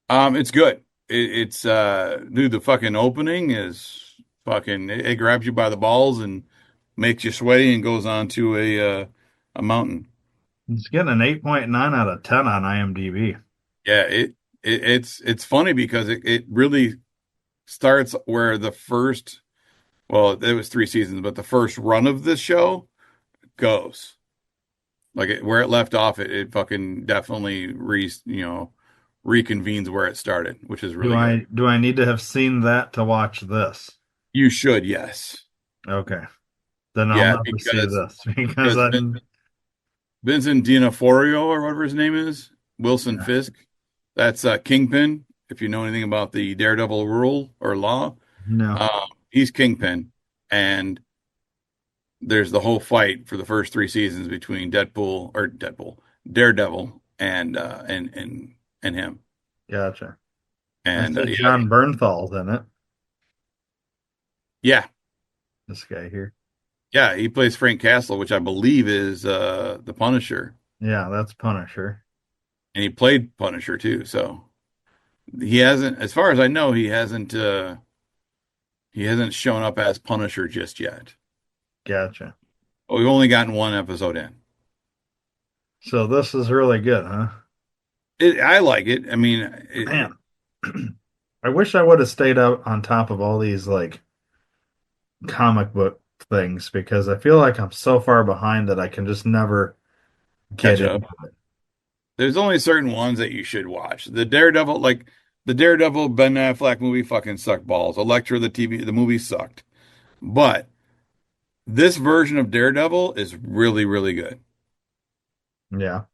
It's good. It's dude, the fucking opening is fucking. It grabs you by the balls and makes you sweaty and goes on to a mountain. It's getting an 8.9 out of 10 on IMDb. Yeah, it's funny because it really starts where the first well, it was 3 seasons, but the first run of this show goes. Like where it left off, it fucking definitely reconvenes where it started, which is Do really good. I need to have seen that to watch this? You should, yes. Okay. Then I'll Yeah, never see this because because I'm Vincent D'Onofrio or whatever his name is, Wilson yeah, Fisk, that's Kingpin. If you know anything about the Daredevil rule or law, no. he's Kingpin, and there's the whole fight for the first 3 seasons between Daredevil, and him. Gotcha. I And see yeah, John Bernthal's in it. yeah, This guy here. yeah, he plays Frank Castle, which I believe is the Punisher, Yeah, that's Punisher. and he played Punisher too. So he hasn't, as far as I know, he hasn't shown up as Punisher just yet. Gotcha. But we've only gotten one episode in. So this is really good, huh? I like it. I mean, Man, I wish I would have stayed out on top of all these like comic book things because I feel like I'm so far behind that I can just never get catch into up. it. There's only certain ones that you should watch. The Daredevil Ben Affleck movie fucking sucked balls. Elektra, the movie sucked. But this version of Daredevil is really, really good. Yeah.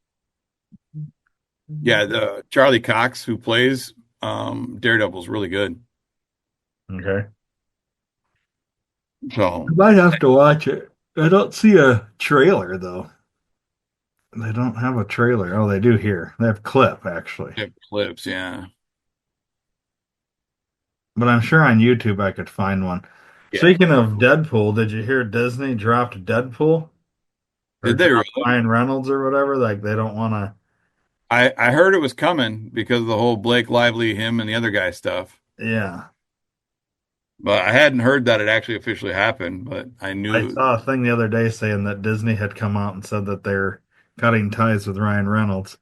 Yeah, the Charlie Cox who plays Daredevil is really good. Okay. I So might have to watch it. I don't see a trailer though. They don't have a trailer. Oh, they do here. They have clip actually. yeah, clips, yeah. But I'm sure on YouTube I could find one. Yeah. Speaking of Deadpool, did you hear Disney dropped Deadpool or Did they dropped really? Ryan Reynolds or whatever? Like they don't want I heard it was coming because of the whole Blake Lively, him and the other guy stuff. to. Yeah. But I hadn't heard that it actually officially happened, but I I knew. saw a thing the other day saying that Disney had come out and said that they're cutting ties with Ryan Reynolds.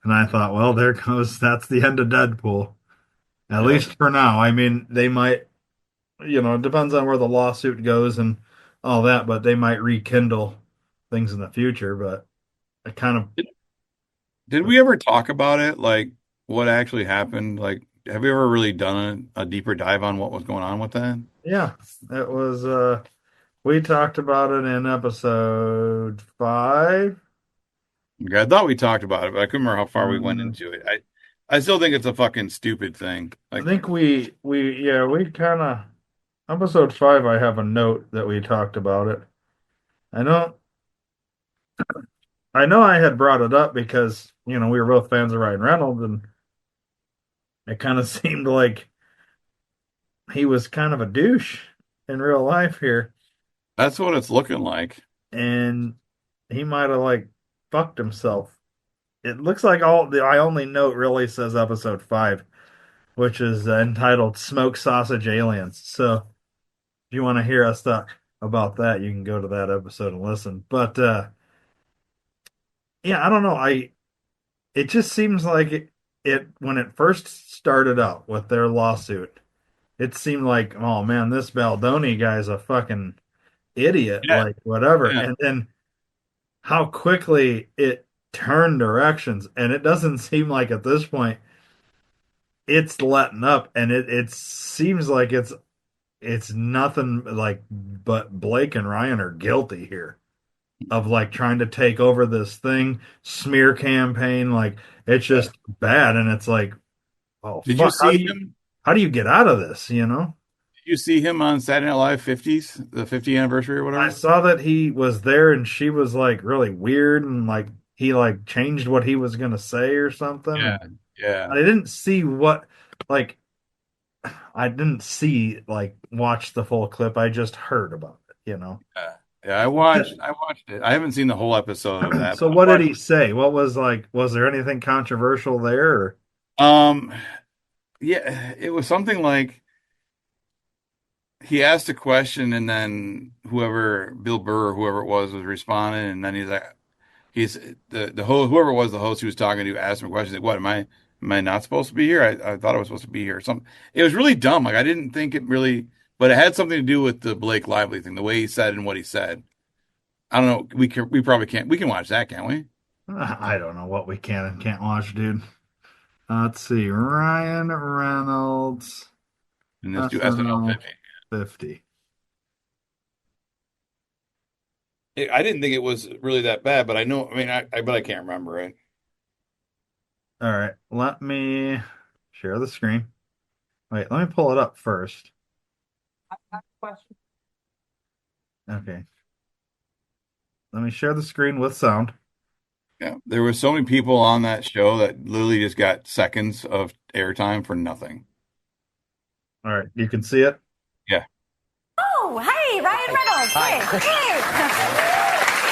And I thought, well, there goes, that's the end of Deadpool. At Yeah. least for now. I mean, they might, it depends on where the lawsuit goes and all that, but they might rekindle things in the future. But I kind Did, did we ever talk about it? Like what actually happened? Like, have we ever really done a deeper dive on what was going on with that? yeah, it was, we talked about it in episode 5. Okay, I thought we talked about it, but I couldn't remember how far we went Um, into it. I still think it's a fucking stupid thing. I Like, think we kind of, episode 5, I have a note that we talked about it. I know, I know I had brought it up because, we were both fans of Ryan Reynolds and it kind of seemed like he was kind of a douche in real life here. that's what it's looking like. And he might have like fucked himself. It looks like all the I only note really says episode 5, which is entitled Smoke Sausage Aliens. So if you want to hear us talk about that, you can go to that episode and listen. But yeah, I don't know. It just seems like it when it first started out with their lawsuit, it seemed like, oh man, this Baldoni guy's a fucking idiot, Yeah, like whatever. yeah. And then how quickly it turned directions, and it doesn't seem like at this point it's letting up, and it seems like it's nothing like but Blake and Ryan are guilty here of like trying to take over this thing, smear campaign, like it's just bad, and it's like, oh Did you fuck, how do see you him? how do you get out of this, you know? Did you see him on Saturday Night Live 50s, the 50th anniversary or I whatever? saw that he was there and she was like really weird and like he like changed what he was gonna say or something. Yeah, And yeah, I didn't see what like I didn't see like watch the full clip. I just heard about it. yeah. Yeah, I watched it. I haven't seen the whole episode of that, So but what did he say? What was like was there anything controversial there or um, yeah, it was something like he asked a question and then whoever Bill Burr or whoever it was responding, and then he's the host, whoever it was, the host he was talking to asked him a question like, "What am I not supposed to be here? I thought I was supposed to be here." Something. It was really dumb. Like I didn't think it really, but it had something to do with the Blake Lively thing, the way he said and what he said. I don't know. We probably can't. We can watch that, can't we? I don't know what we can and can't watch, dude. Let's see. Ryan Reynolds, And let's do SNL SNL 50. 50. I didn't think it was really that bad, but I know. I mean, but I can't remember it. All right, let me share the screen. Wait, let me pull it up first. Okay. Let me share the screen with sound. Yeah, there were so many people on that show that literally just got seconds of airtime for nothing. All right, you can see it. Yeah. Oh, hey, Ryan Reynolds. Hey, hey.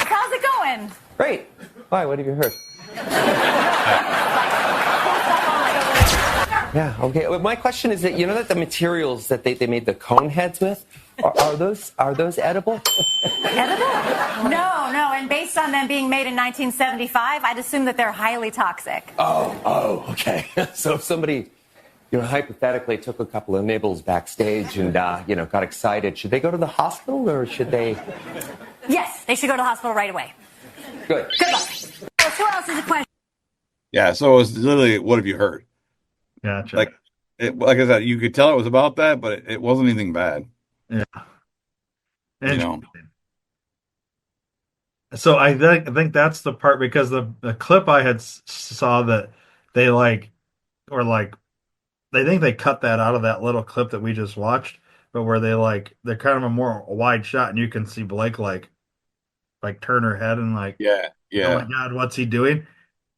How's it going? Great. Why? What have you heard? Yeah. Okay. Well, my question is that you know that the materials that they made the cone heads with are those edible? Edible? No, no. And based on them being made in 1975, I'd assume that they're highly toxic. Oh. Okay. So if somebody, hypothetically took a couple of nibbles backstage and got excited, should they go to the hospital or should they? Yes, they should go to the hospital right away. Good. Good luck. Who else is a question? Yeah. So it was literally, what have you heard? Gotcha. Like, like I said, you could tell it was about that, but it wasn't anything bad. Yeah. You And know. so I think that's the part because the clip I had saw that they like or like they think they cut that out of that little clip that we just watched, but where they're kind of a more wide shot and you can see Blake like turn her head and like, Yeah, oh my yeah. God, what's he doing?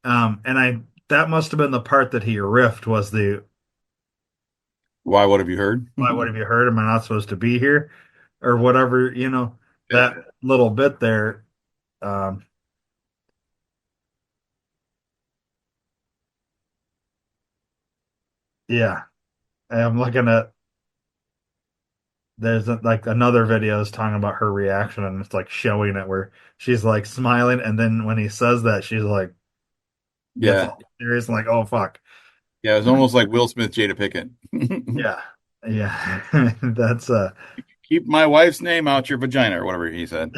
And I that must have been the part that he riffed was the Why? What have you heard? why what have you heard? Am I not supposed to be here? Or whatever, that Yeah. little bit there. Um, yeah. I'm looking at there's like another video is talking about her reaction and it's like showing it where she's like smiling and then when he says that she's like gets Yeah. all serious and like, oh fuck. Yeah. It was almost like Will Smith, Jada Pickett. Yeah. Yeah. That's Keep my wife's name out your vagina or whatever he said.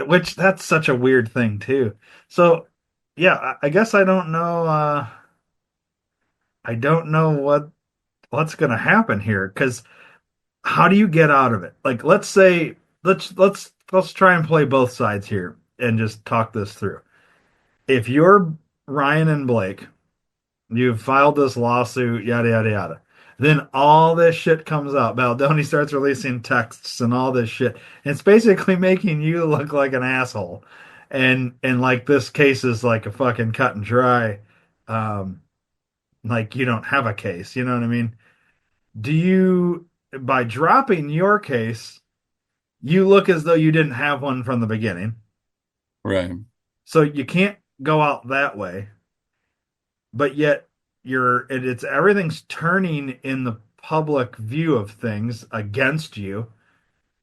which that's such a weird thing too. So yeah, I guess I don't know what's gonna happen here because how do you get out of it? Like let's say let's try and play both sides here and just talk this through. If you're Ryan and Blake, you've filed this lawsuit, yada yada yada. Then all this shit comes out. Baldoni starts releasing texts and all this shit. It's basically making you look like an asshole. And like this case is like a fucking cut and dry. Um, like you don't have a case. You know what I mean? Do you by dropping your case, you look as though you didn't have one from the beginning. Right. So you can't go out that way. But yet it's everything's turning in the public view of things against you.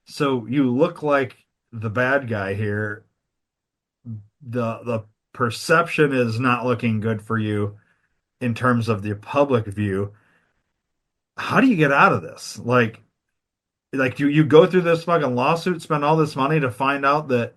So you look like the bad guy here. The perception is not looking good for you in terms of the public view. How do you get out of this? Like you go through this fucking lawsuit, spend all this money to find out that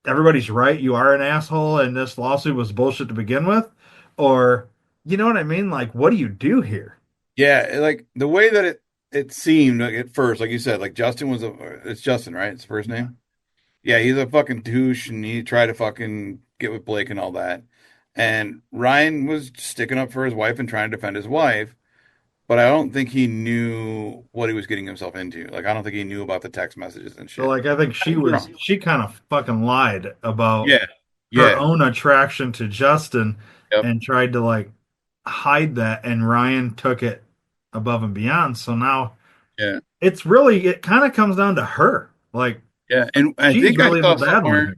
everybody's right, you are an asshole, and this lawsuit was bullshit to begin with, or you know what I mean? Like, what do you do here? Yeah. Like the way that it seemed like at first, like you said, like Justin was it's Justin, right? It's the first Yeah. name. Yeah, he's a fucking douche and he tried to fucking get with Blake and all that. And Ryan was sticking up for his wife and trying to defend his wife, but I don't think he knew what he was getting himself into. Like, I don't think he knew about the text messages and So shit. like I think she kind of fucking lied about Yeah. her Yeah. own attraction to Justin Yep. and tried to like hide that and Ryan took it above and beyond. So now Yeah. it kind of comes down to her. Like Yeah. And I she's think I really the saw bad one somewhere, here.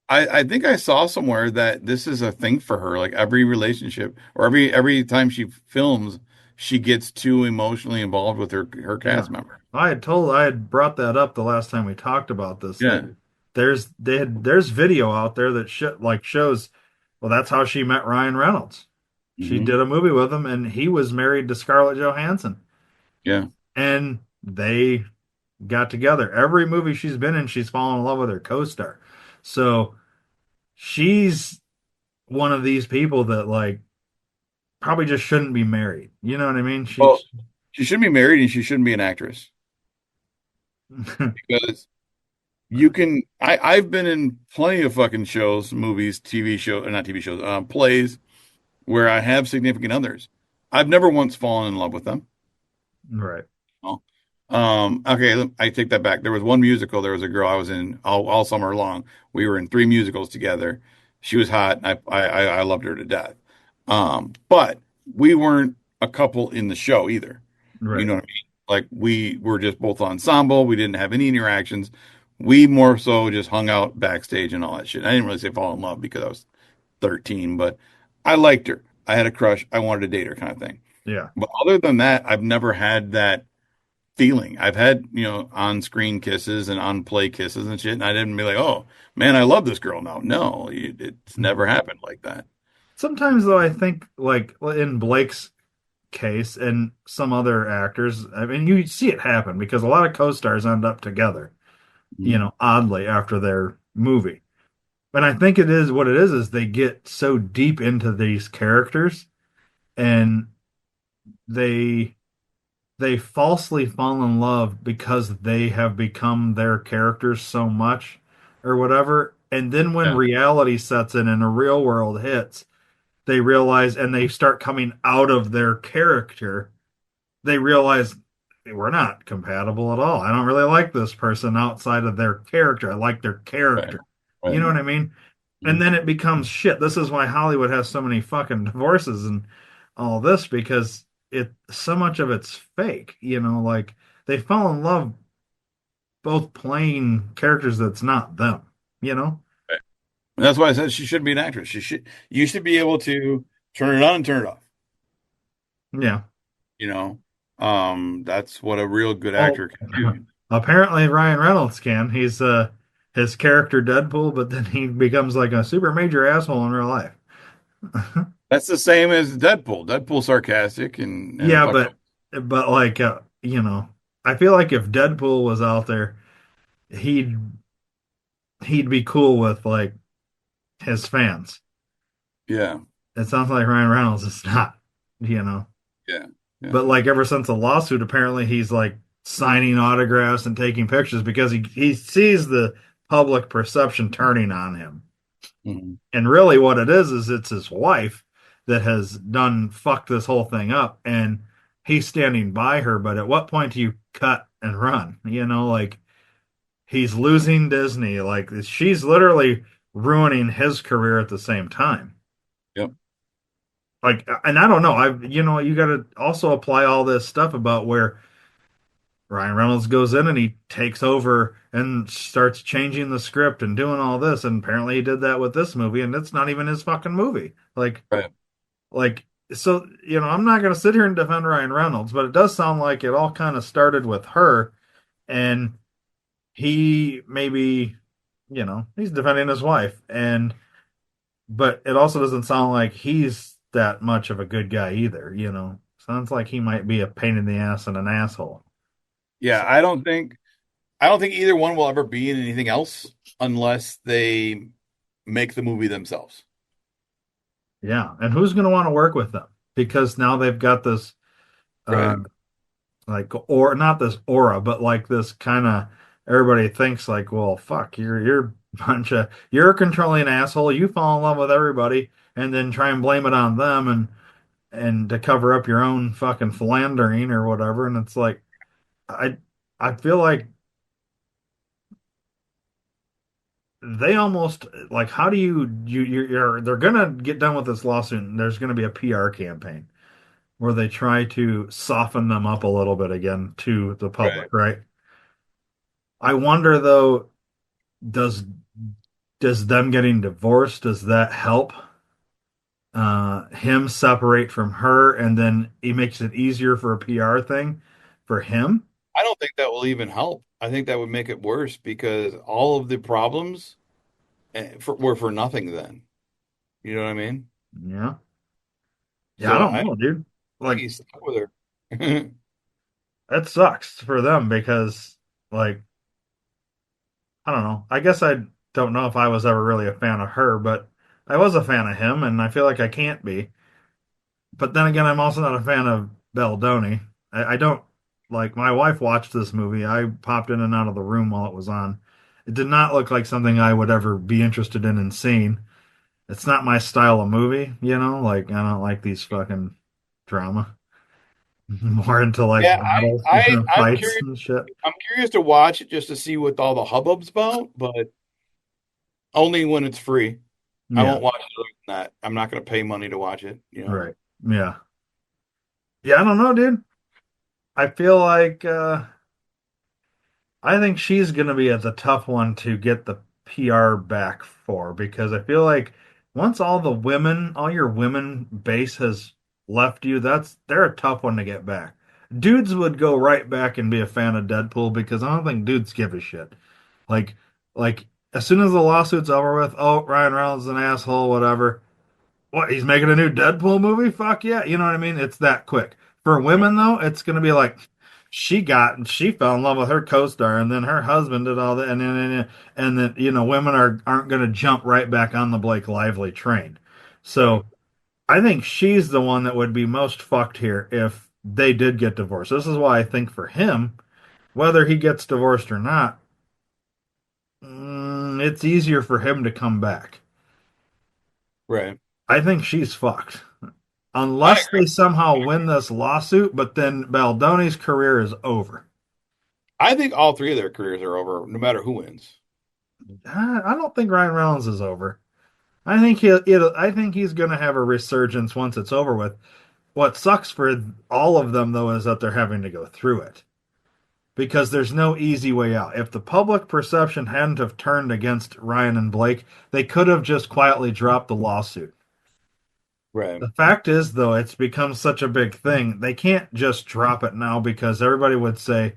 I think I saw somewhere that this is a thing for her. Like every relationship or every time she films, she gets too emotionally involved with her Yeah. cast member. I had brought that up the last time we talked about this that Yeah. there's video out there that shows well that's how she met Ryan Reynolds. She Hmm. did a movie with him and he was married to Scarlett Johansson Yeah. and they got together. Every movie she's been in, she's fallen in love with her co-star. So she's one of these people that like probably just shouldn't be married. You know what I mean? Well, she shouldn't be married and she shouldn't be an actress because I've been in plenty of fucking shows, movies, TV show, not TV shows, plays where I have significant others. I've never once fallen in love with them. right. No. Okay, I take that back. There was one musical. There was a girl I was in all summer long. We were in three musicals together. She was hot. I loved her to death. But we weren't a couple in the show either. You Right. know what I mean? Like we were just both ensemble. We didn't have any interactions. We more so just hung out backstage and all that shit. I didn't really say fall in love because I was 13, but I liked her. I had a crush. I wanted to date her kind of thing. Yeah. But other than that, I've never had that feeling. I've had, on-screen kisses and on-play kisses and shit, and I didn't be like, oh, man, I love this girl now. No, it's never happened like that. Sometimes though I think like in Blake's case and some other actors, I mean you see it happen because a lot of co-stars end up together, Mhm. oddly after their movie. And I think it is what it is they get so deep into these characters and they they falsely fall in love because they have become their characters so much or whatever And then when Yeah. reality sets in and the real world hits, they realize and they start coming out of their character. They realize we're not compatible at all. I don't really like this person outside of their character. I like their Right. character. You Right. know what I mean? And Mhm. then it becomes shit. This is why Hollywood has so many fucking divorces and all this because so much of it's fake, like they fall in love both playing characters that's not them, you know? Right. And that's why I said she shouldn't be an actress. You should be able to turn it on and turn it off. Yeah. You know, that's what a real good Oh, actor can do. apparently Ryan Reynolds can. He's his character Deadpool, but then he becomes like a super major asshole in real life. That's the same as Deadpool. Deadpool's sarcastic and a Yeah, fuck. but like I feel like if Deadpool was out there, he'd he'd be cool with like his fans. Yeah, It sounds like Ryan Reynolds is not, you know. yeah, yeah. But like ever since the lawsuit, apparently he's like signing autographs and taking pictures because he sees the public perception turning on him. Mhm. And really what it is it's his wife that has done fucked this whole thing up and he's standing by her, but at what point do you cut and run? Like he's losing Disney, like she's literally ruining his career at the same time. Yep. Like, and I don't know, you got to also apply all this stuff about where Ryan Reynolds goes in and he takes over and starts changing the script and doing all this. And apparently he did that with this movie, and it's not even his fucking movie. Right. Like, so, I'm not going to sit here and defend Ryan Reynolds, but it does sound like it all kind of started with her, and he maybe, he's defending his wife. But it also doesn't sound like he's that much of a good guy either. Sounds like he might be a pain in the ass and an asshole. Yeah, So, I don't think either one will ever be in anything else unless they make the movie themselves. yeah, and who's going to want to work with them? Because now they've got this, uh, Right. like, or not this aura, but like this kind of everybody thinks like, well, fuck, you're a you're a controlling asshole. You fall in love with everybody, and then try and blame it on them, and to cover up your own fucking philandering or whatever. And it's like, I I feel like they almost like, how do you're they're gonna get done with this lawsuit, and there's gonna be a PR campaign where they try to soften them up a little bit again to the Right. public, right? I wonder though, does does them getting divorced, does that help him separate from her and then it makes it easier for a PR thing for him? I don't think that will even help. I think that would make it worse because all of the problems were for nothing then. You know what I mean? Yeah. Yeah, I So don't I know, dude. think Like he's stuck with her. that sucks for them because like I don't know. I guess I don't know if I was ever really a fan of her, but I was a fan of him and I feel like I can't be. But then again, I'm also not a fan of Beldoni. I don't like my wife watched this movie. I popped in and out of the room while it was on. It did not look like something I would ever be interested in and seeing. It's not my style of movie. Like I don't like these fucking drama. More into like Yeah, battle, I'm fights curious. and shit. I'm curious to watch it just to see what all the hubbub's about, but only when it's free. I Yeah, won't watch it other than that. I'm not going to pay money to watch it. right. Yeah. Yeah, I don't know, dude. I feel like I think she's going to be the tough one to get the PR back for because I feel like once all your women base has left you, they're a tough one to get back. Dudes would go right back and be a fan of Deadpool because I don't think dudes give a shit. Like, like as soon as the lawsuit's over with, oh, Ryan Reynolds is an asshole, whatever. What, he's making a new Deadpool movie? Fuck yeah. You know what I mean? It's that quick. For women, though, it's going to be like she fell in love with her co-star and then her husband did all that. And then, women aren't going to jump right back on the Blake Lively train. Right. So I think she's the one that would be most fucked here if they did get divorced. This is why I think for him, whether he gets divorced or not, It's easier for him to come back. Right. I think she's fucked. I Unless agree. they somehow win this lawsuit, but then Baldoni's career is over. I think all three of their careers are over, no matter who wins. I don't think Ryan Reynolds is over. I think he's going to have a resurgence once it's over with. What sucks for all of them though is that they're having to go through it because there's no easy way out. If the public perception hadn't have turned against Ryan and Blake, they could have just quietly dropped the lawsuit. Right. The fact is, though, it's become such a big thing. They can't just drop it now because everybody would say,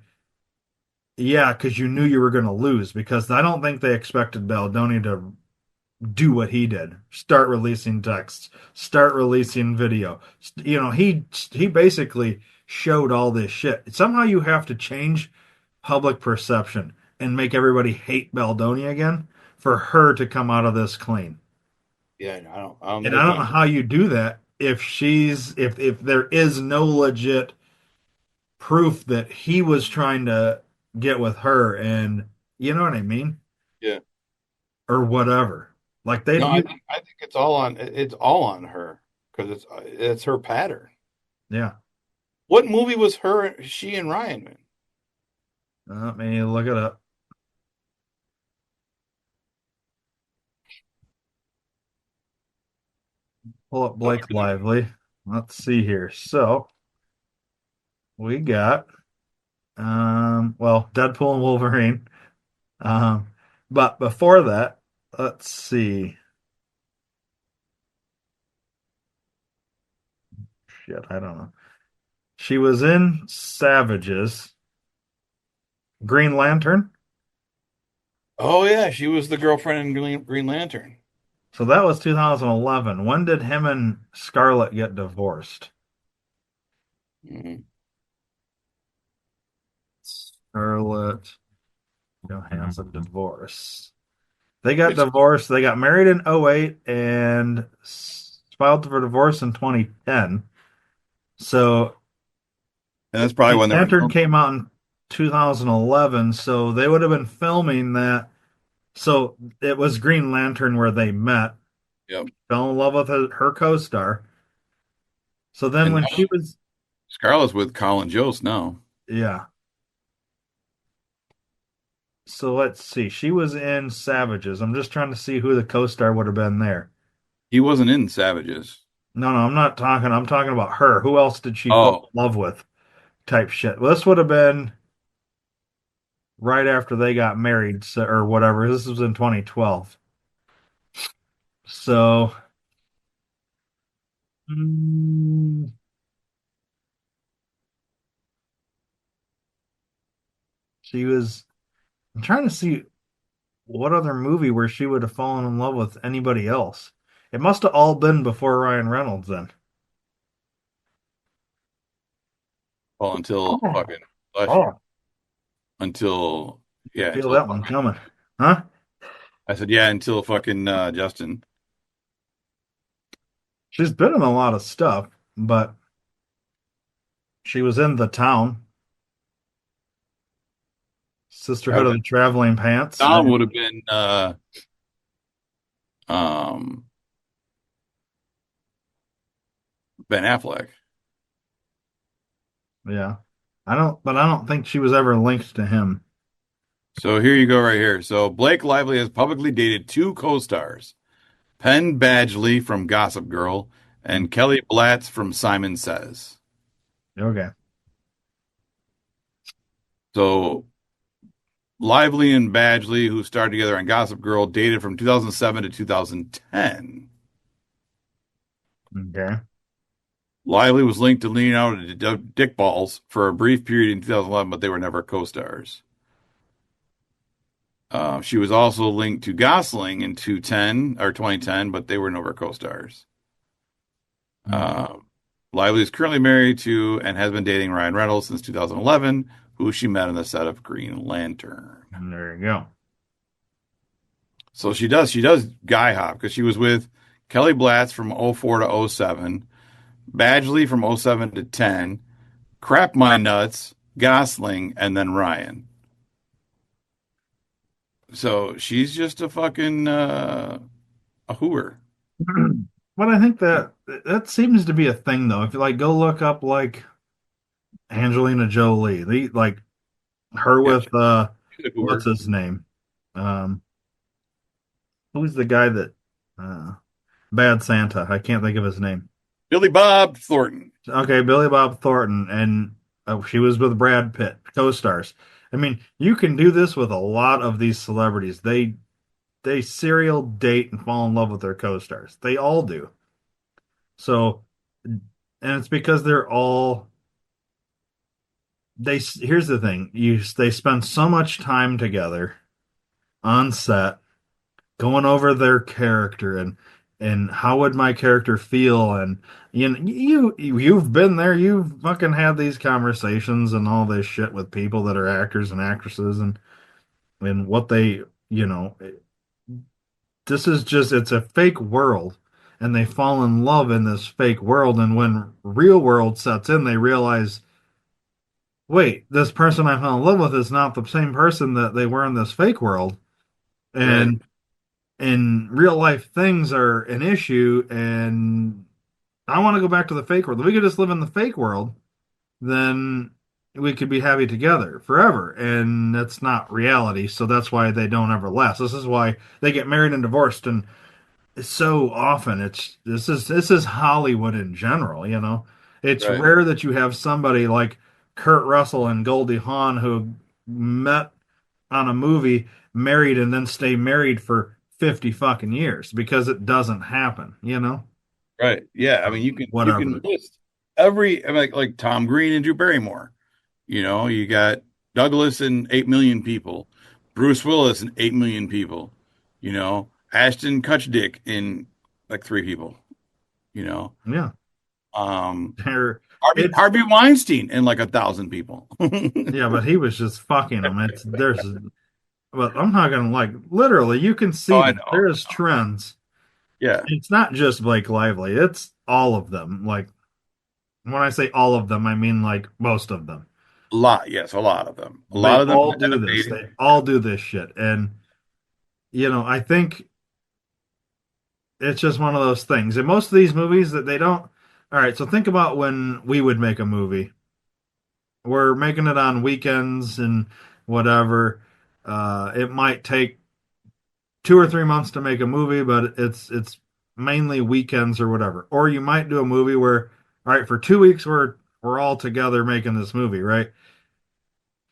yeah, because you knew you were going to lose. Because I don't think they expected Baldoni to do what he did. Start releasing texts, start releasing video. He basically showed all this shit. Somehow you have to change public perception and make everybody hate Baldoni again for her to come out of this clean. Yeah, I don't know And they I don't know can't. how you do that if there is no legit proof that he was trying to get with her and you know what I mean? Yeah. Or whatever. Like they No, you I think it's all on her because it's her pattern. yeah. What movie was she and Ryan in? Let me look it up. Pull up No, Blake Lively. Let's see here. So we got Deadpool and Wolverine. Um but before that, let's see. Shit, I don't know. She was in Savages, Green Lantern. Oh yeah, she was the girlfriend in Green Lantern. So that was 2011. When did him and Scarlett get divorced? Mhm. Scarlett Johansson divorce. They got divorced. They got married in '08 and filed for divorce in 2010. So And that's probably Green when they were. Lantern came out in 2011. So they would have been filming that. So it was Green Lantern where they met, Yep. fell in love with her co-star. So then And when now she was, Scarlett's with Colin Jost now. yeah. So let's see. She was in Savages. I'm just trying to see who the co-star would have been there. He wasn't in Savages. No, I'm not talking. I'm talking about her. Who else did she fall Oh, in love with? Type shit. Well, this would have been right after they got married, so, or whatever. This was in 2012. So, mm, she was. I'm trying to see what other movie where she would have fallen in love with anybody else. It must have all been before Ryan Reynolds then. well, until Oh, fucking bless you. oh, Until I yeah, feel until that one coming. Huh? I said yeah, until fucking Justin. She's been in a lot of stuff, but she was in The Town, Sisterhood of Okay. the Traveling Pants. Tom would have been um Ben Affleck. Yeah. But I don't think she was ever linked to him. So here you go right here. So Blake Lively has publicly dated two co-stars, Penn Badgley from Gossip Girl and Kelly Blatz from Simon Says. Okay. So Lively and Badgley, who starred together on Gossip Girl, dated from 2007 to 2010. Okay. Lively was linked to Leonardo Dick Balls for a brief period in 2011, but they were never co-stars. She was also linked to Gosling in 2010, but they were never co-stars. Uh, Lively is currently married to and has been dating Ryan Reynolds since 2011, who she met on the set of Green Lantern. There you go. So she does guy hop because she was with Kelly Blatz from '04 to '07, Badgley from '07 to 10, Crap My Nuts, Gosling, and then Ryan. So she's just a fucking a hooer. But I think that seems to be a thing though. If you like go look up like Angelina Jolie, like her Yeah, with she's a what's hooer. his name? Um who's the guy that uh Bad Santa? I can't think of his name. Billy Bob Thornton. Okay, Billy Bob Thornton, and she was with Brad Pitt, co-stars. I mean, you can do this with a lot of these celebrities. They serial date and fall in love with their co-stars. They all do. So, and it's because they're all they. Here's the thing: they spend so much time together on set, going over their character and how would my character feel, and you've been there, you've fucking had these conversations and all this shit with people that are actors and actresses and what they, you know, this is just it's a fake world, and they fall in love in this fake world, and when real world sets in they realize, wait, this person I fell in love with is not the same person that they were in this fake world, Right. and real life things are an issue, and I want to go back to the fake world. If we could just live in the fake world, then we could be happy together forever, and that's not reality. So that's why they don't ever last. This is why they get married and divorced, and so often this is Hollywood in general, you know. It's Right. rare that you have somebody like Kurt Russell and Goldie Hawn who met on a movie, married, and then stay married for 50 fucking years because it doesn't happen, you know? Right. Yeah. I mean, you can Whatever. list every I mean, like Tom Green and Drew Barrymore. You know, you got Douglas and 8 million people, Bruce Willis and 8 million people. You know, Ashton Kutcher in like three people. You know, Yeah. um, There Harvey it's Harvey Weinstein and like 1,000 people. yeah, but he was just fucking them. It's there's but I'm not gonna like literally you can Oh, see I that know. there's trends. Yeah, It's not just Blake Lively, it's all of them. Like when I say all of them, I mean like most of them. a lot. Yes, a lot of them. A They lot of them all do have this. dated. They all do this shit. And I think it's just one of those things. And most of these movies that they don't all right, so think about when we would make a movie. We're making it on weekends and whatever. It might take 2 or 3 months to make a movie, but it's mainly weekends or whatever. Or you might do a movie where, all right, for 2 weeks we're all together making this movie, right?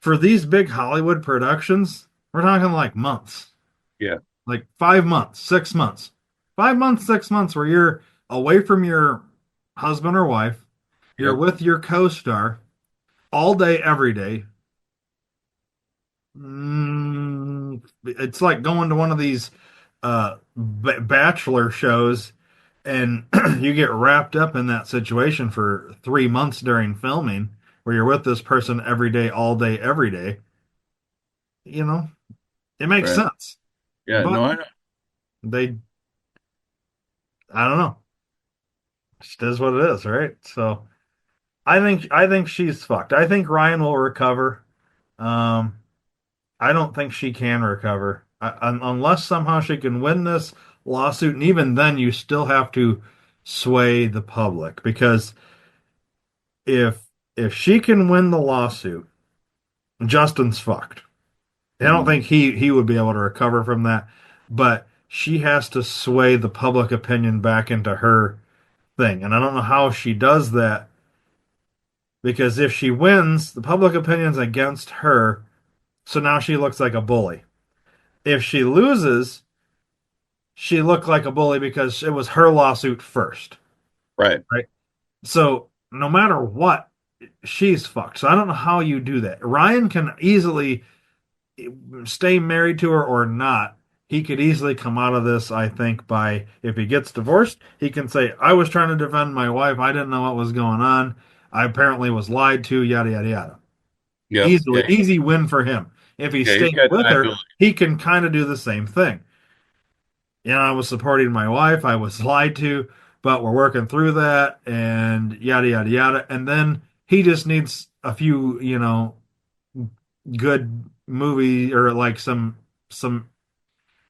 For these big Hollywood productions, we're talking like months, Yeah, like 5 months, 6 months, 5 months, 6 months, where you're away from your husband or wife, you're yep, with your co-star all day, every day. It's like going to one of these bachelor shows, and you get wrapped up in that situation for 3 months during filming, where you're with this person every day, all day, every day. You know, it makes right. sense, Yeah, but no, I know. they, I don't know, it just is what it is, right? So I think she's fucked. I think Ryan will recover. Um, I don't think she can recover unless somehow she can win this lawsuit. And even then, you still have to sway the public because if if she can win the lawsuit, Justin's fucked. I don't Mhm. think he would be able to recover from that. But she has to sway the public opinion back into her thing, and I don't know how she does that because if she wins, the public opinion's against her, so now she looks like a bully. If she loses, she looked like a bully because it was her lawsuit first, Right. right? So no matter what, she's fucked. So I don't know how you do that. Ryan can easily stay married to her or not. He could easily come out of this, I think, by if he gets divorced, he can say, I was trying to defend my wife. I didn't know what was going on. I apparently was lied to, yada, yada, yada. Yep. Easily, Yeah. easy win for him. If he Yeah. He's stays got with her, deniability. he can kind of do the same thing. I was supporting my wife. I was lied to, but we're working through that and yada, yada, yada. And then he just needs a few, good movie or like some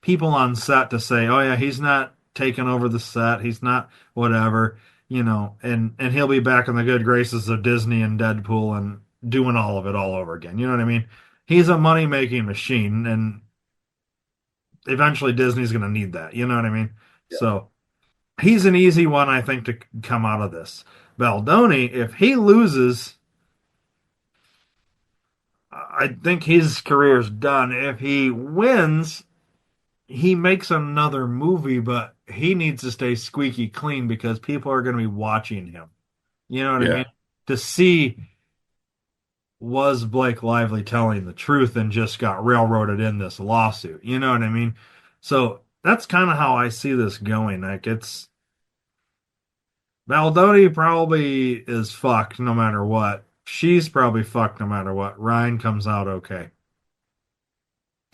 people on set to say, "Oh yeah, he's not taking over the set. He's not whatever," and he'll be back in the good graces of Disney and Deadpool and doing all of it all over again. You know what I mean? He's a money making machine, and eventually Disney's going to need that. You know what I mean? So he's an easy one, I think, to come out of this. Baldoni, if he loses, I think his career's done. If he wins, he makes another movie, but he needs to stay squeaky clean because people are going to be watching him. You know what I Yeah. mean? To see, was Blake Lively telling the truth and just got railroaded in this lawsuit? You know what I mean? So that's kind of how I see this going. Like, it's Baldoni probably is fucked no matter what. She's probably fucked no matter what. Ryan comes out okay.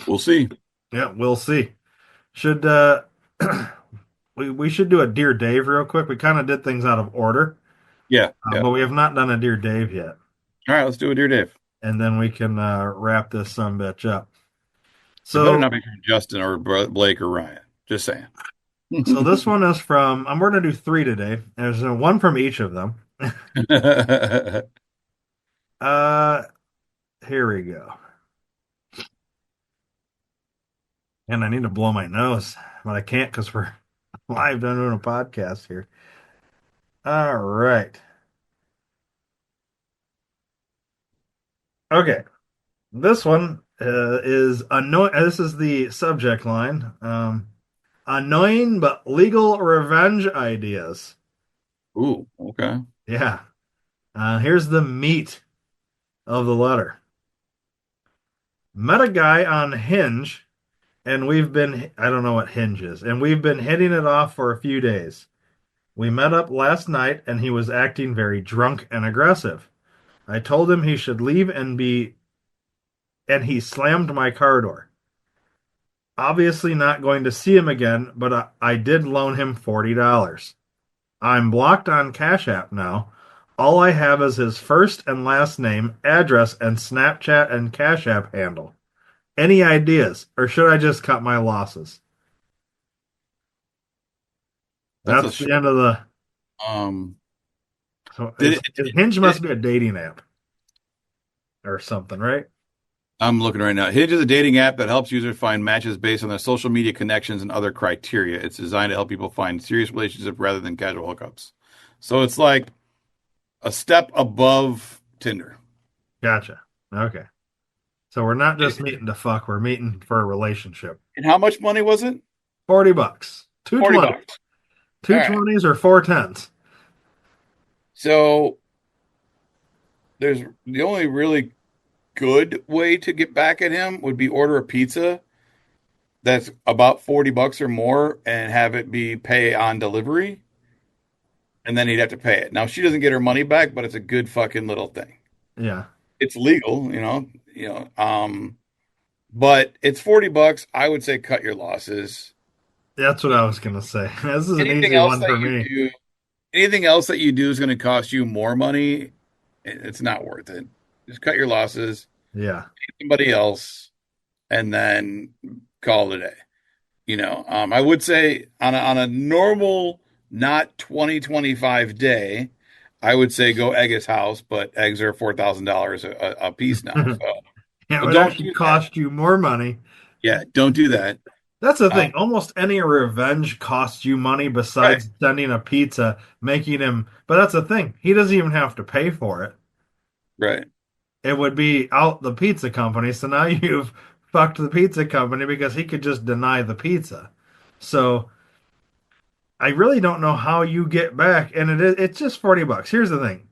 We'll see. Yeah, we'll see. Should we should do a Dear Dave real quick. We kind of did things out of order, Yeah. Yeah. but we have not done a Dear Dave yet. All right, let's do it, dear Dave. And then we can wrap this sumbitch up. It better So, not be from Justin or Blake or Ryan. Just saying. so this one is from. We're gonna do three today. There's one from each of them. Uh, Here we go. And I need to blow my nose, but I can't because we're live doing a podcast here. All right. Okay. This one is annoying. This is the subject line. Annoying but legal revenge ideas. Ooh, okay. Yeah. Here's the meat of the letter. Met a guy on Hinge, and I don't know what Hinge is, and we've been hitting it off for a few days. We met up last night, and he was acting very drunk and aggressive. I told him he should leave and he slammed my car door. Obviously not going to see him again, but I did loan him $40. I'm blocked on Cash App now. All I have is his first and last name, address, and Snapchat and Cash App handle. Any ideas, or should I just cut my losses? That's the end of the. Um, So Did Hinge must be a dating app or something, right? I'm looking right now. Hinge is a dating app that helps users find matches based on their social media connections and other criteria. It's designed to help people find serious relationships rather than casual hookups. So it's like a step above Tinder. Gotcha. Okay. So we're not just meeting to fuck, we're meeting for a relationship. And how much money was it? $40. 40 220. bucks. Two All right. 20s or 4 10s. So there's the only really good way to get back at him would be order a pizza that's about 40 bucks or more and have it be pay on delivery. And then he'd have to pay it. Now she doesn't get her money back, but it's a good fucking little thing. Yeah. It's legal, but it's 40 bucks. I would say cut your losses. That's what I was gonna say. This is an Anything easy else one that for you me. do, anything else that you do is going to cost you more money. It's not worth it. Just cut your losses, Yeah. somebody else, and then call it a day. I would say on a normal, not 2025 day, I would say go egg his house, but eggs are $4,000 a piece now. So It so would don't actually do that. cost you more money. Yeah, don't do that. That's the thing. Almost any revenge costs you money besides Right. sending a pizza, making him. But that's the thing. He doesn't even have to pay for it. Right. It would be out the pizza company. So now you've fucked the pizza company because he could just deny the pizza. So I really don't know how you get back. And it's just $40. Here's the thing.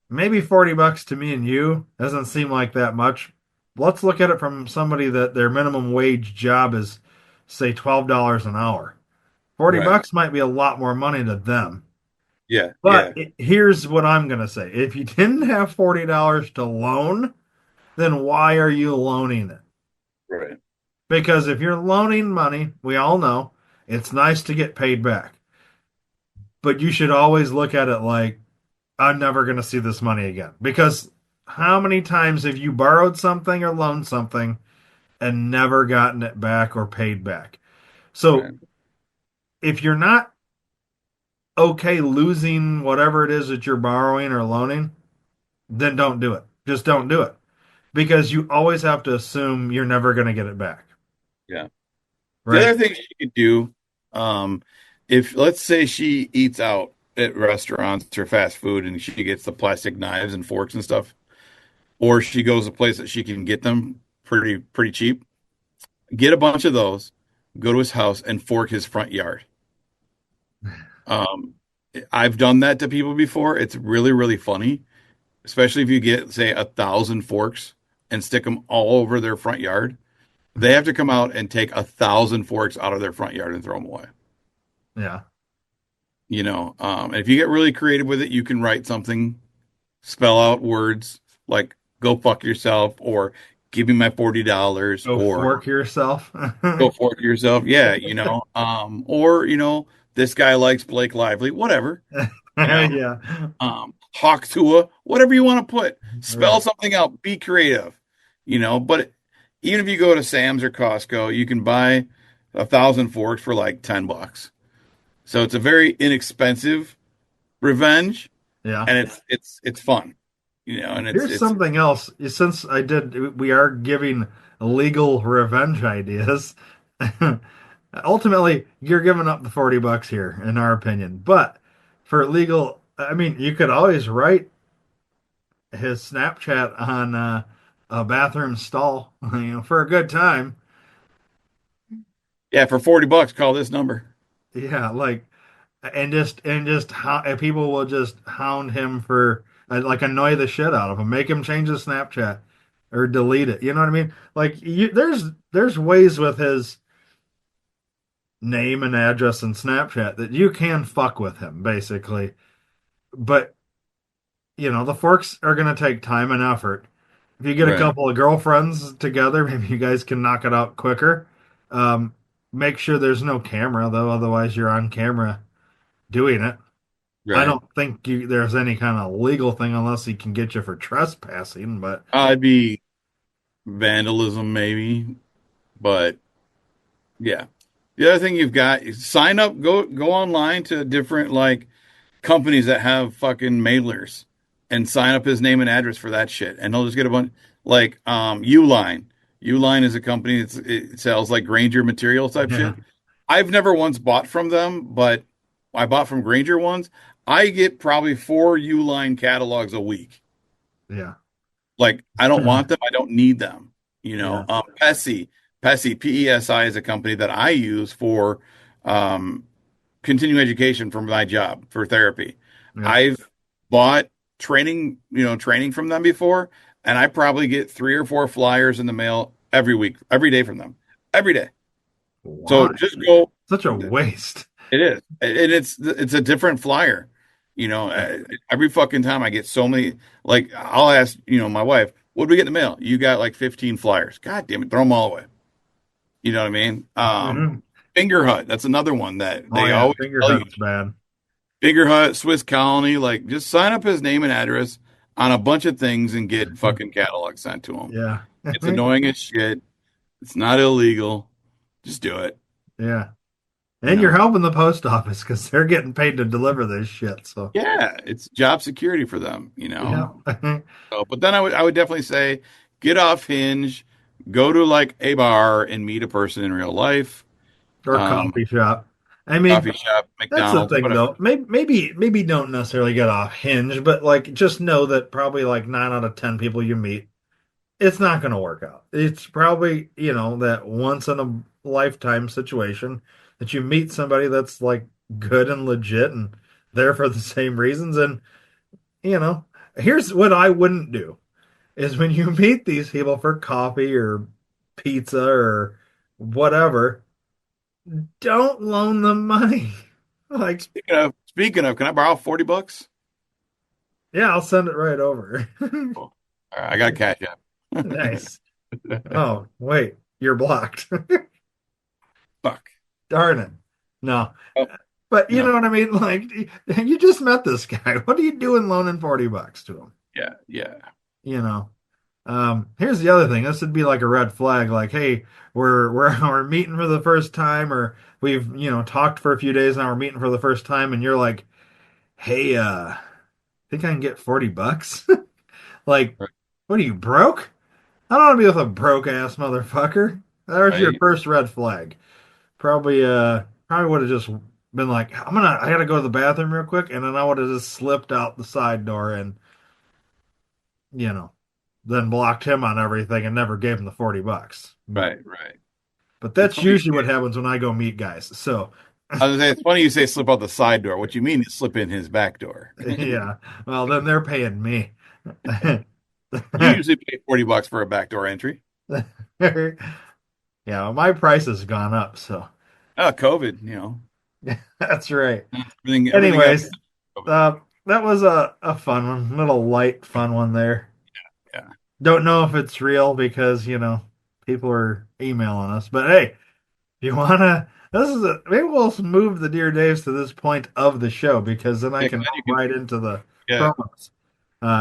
Maybe $40 to me and you doesn't seem like that much. Let's look at it from somebody that their minimum wage job is, say, $12 an hour. 40 Right. bucks might be a lot more money to them. Yeah. But Yeah. here's what I'm going to say. If you didn't have $40 to loan, then why are you loaning it? Right. Because if you're loaning money, we all know it's nice to get paid back. But you should always look at it like, I'm never going to see this money again. Because how many times have you borrowed something or loaned something and never gotten it back or paid back. So Right. if you're not okay losing whatever it is that you're borrowing or loaning, then don't do it. Just don't do it because you always have to assume you're never going to get it back. Yeah. The Right? other thing she could do, um, if let's say she eats out at restaurants or fast food and she gets the plastic knives and forks and stuff, or she goes to a place that she can get them pretty cheap, get a bunch of those, go to his house and fork his front yard. Um, I've done that to people before. It's really funny, especially if you get, say, 1,000 forks and stick them all over their front yard. They have to come out and take 1,000 forks out of their front yard and throw them away. Yeah. And if you get really creative with it, you can write something, spell out words like "go fuck yourself" or "give me my $40" Go or fork yourself. "go fork yourself." Yeah, or this guy likes Blake Lively, whatever. You know, Yeah. Hawk Tua, whatever you want to put. Spell Right. something out. Be creative. But even if you go to Sam's or Costco, you can buy 1,000 forks for like $10. So it's a very inexpensive revenge, Yeah. and it's fun, and it's Here's it's something else. Since we are giving legal revenge ideas. Ultimately, you're giving up the $40 here, in our opinion. But for legal, I mean, you could always write his Snapchat on a bathroom stall, for a good time. yeah, for $40, call this number. Yeah, like, and people will just hound him for like annoy the shit out of him, make him change his Snapchat or delete it. You know what I mean? Like, there's ways with his name and address and Snapchat that you can fuck with him, basically. But the forks are going to take time and effort. If you get a Right, couple of girlfriends together, maybe you guys can knock it out quicker. Um, Make sure there's no camera, though, otherwise you're on camera doing it. I right. don't think there's any kind of legal thing unless he can get you for trespassing, but I'd be vandalism maybe, but yeah. The other thing you've got is sign up, go online to different like companies that have fucking mailers and sign up his name and address for that shit. And he'll just get a bunch like Uline. Uline is a company it sells like Granger material type yeah, shit. I've never once bought from them, but I bought from Granger once. I get probably 4 Uline catalogs a week. yeah, Like I don't want them, I don't need them. yeah, Pesi is a company that I use for um, continuing education for my job for therapy. yeah. I've bought training from them before, and I probably get 3 or 4 flyers in the mail every week, every day from them, every day. So Why? just go. Such a waste. It is, and it's a different flyer. Yeah. Every fucking time I get so many. Like I'll ask, my wife, "What do we get in the mail?" You got like 15 flyers. God damn it, throw them all away. You know what I mean? Mhm. Finger Hut, that's another one that Oh they yeah, always finger tell you. hut's bad. Finger Hut, Swiss Colony, like just sign up his name and address on a bunch of things and get fucking catalogs sent to him. Yeah. It's annoying as shit. It's not illegal. Just do it. Yeah. You And you're know. helping the post office because they're getting paid to deliver this shit. So, Yeah, it's job security for them, yeah. So, but then I would definitely say get off Hinge, go to like a bar and meet a person in real life. Or Um, coffee shop. I mean, Coffee shop, that's the McDonald's, thing whatever. though. Maybe don't necessarily get off Hinge, but like just know that probably like 9 out of 10 people you meet, it's not going to work out. It's probably, that once in a lifetime situation that you meet somebody that's like good and legit and there for the same reasons. And, you know, here's what I wouldn't do is when you meet these people for coffee or pizza or whatever, don't loan them money. Like, Speaking of, can I borrow $40? yeah, I'll send it right over. Cool. All right, I got a cash app. Nice. Oh, wait, you're blocked. Fuck. Darn it. No. Oh, But you know no. what I mean? Like, you just met this guy. What are you doing loaning $40 to him? Yeah, yeah. You know? Here's the other thing. This would be like a red flag. Like, hey, we're meeting for the first time, or we've talked for a few days now. We're meeting for the first time, and you're like, hey, think I can get $40? Like, Right. what are you broke? I don't want to be with a broke ass motherfucker. There's your Right. first red flag. Probably would have just been like, I gotta go to the bathroom real quick, and then I would have just slipped out the side door and you know then blocked him on everything and never gave him the $40. Right. Right. But It's that's funny. usually what happens when I go meet guys. So I was gonna say, it's funny you say slip out the side door. What you mean is slip in his back door. yeah, well then they're paying me. You usually pay $40 for a backdoor entry. Yeah, well, my price has gone up, so Oh, COVID, that's right. everything got Anyways, that was a fun one, little light fun one there. yeah. Don't know if it's real because, people are emailing us. But hey, if you wanna maybe we'll move the Dear Daves to this point of the show because then I Yeah, can glad you go can- right into the yeah. promos.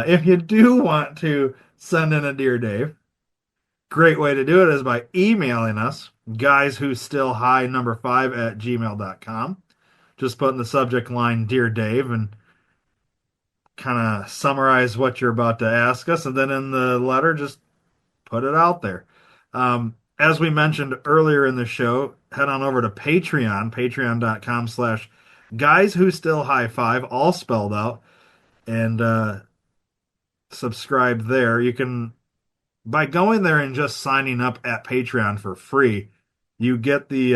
If you do want to send in a Dear Dave, great way to do it is by emailing us, guys who still high number 5 at gmail.com. Just put in the subject line Dear Dave and kind of summarize what you're about to ask us, and then in the letter, just put it out there. As we mentioned earlier in the show, head on over to Patreon, patreon.com/ guys who still high five, all spelled out, and subscribe there. You can, by going there and just signing up at Patreon for free, you get the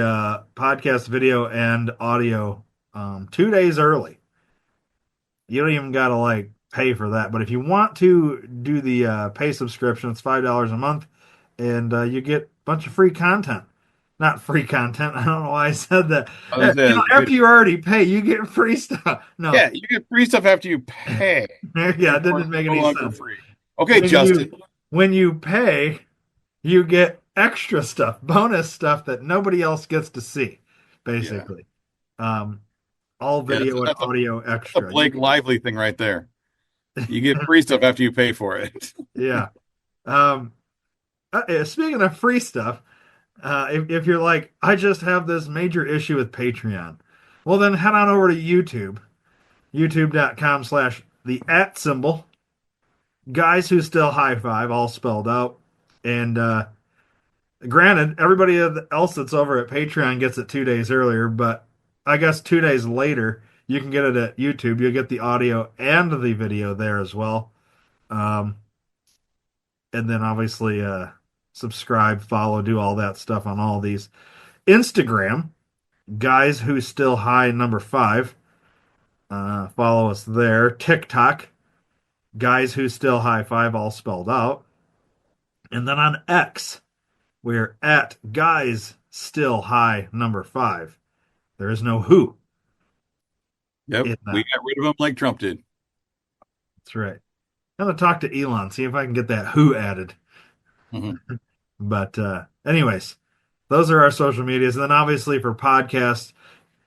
podcast video and audio 2 days early. You don't even gotta like pay for that. But if you want to do the pay subscription, it's $5 a month, and you get a bunch of free content. Not free content. I don't know why I said that. I was gonna say, After you already pay, you get free stuff. No, yeah, you get free stuff after you pay. yeah, it didn't make No any longer sense. free. Okay, Justin. When you pay, you get extra stuff, bonus stuff that nobody else gets to see, basically. All video and that's audio the extra. Blake Lively thing right there. You get free stuff after you pay for it. Yeah. Speaking of free stuff, if you're like, I just have this major issue with Patreon, well, then head on over to YouTube, youtube.com/ the @ symbol, guys who still high five, all spelled out. And granted, everybody else that's over at Patreon gets it 2 days earlier, but I guess 2 days later, you can get it at YouTube. You'll get the audio and the video there as well. And then obviously subscribe, follow, do all that stuff on all these. Instagram, guys who still high number 5. Follow us there. TikTok, guys who still high 5, all spelled out. And then on X, we're at guys still high number 5. There is no who. Yep. in that. We got rid of them like Trump did. That's right. I'm gonna talk to Elon, see if I can get that who added. Mhm. But anyways, those are our social medias. And then obviously for podcasts,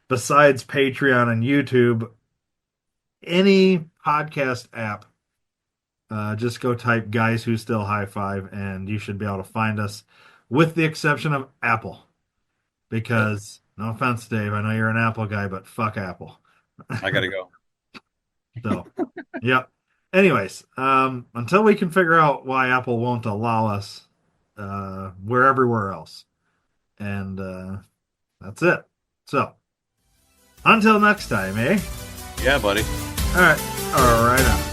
besides Patreon and YouTube, any podcast app, just go type guys who still high five and you should be able to find us, with the exception of Apple. Because, no offense, Dave, I know you're an Apple guy, but fuck Apple. I gotta go. So, yep. Anyways, until we can figure out why Apple won't allow us, we're everywhere else. And that's it. So, until next time, eh? Yeah, buddy. All right. All right.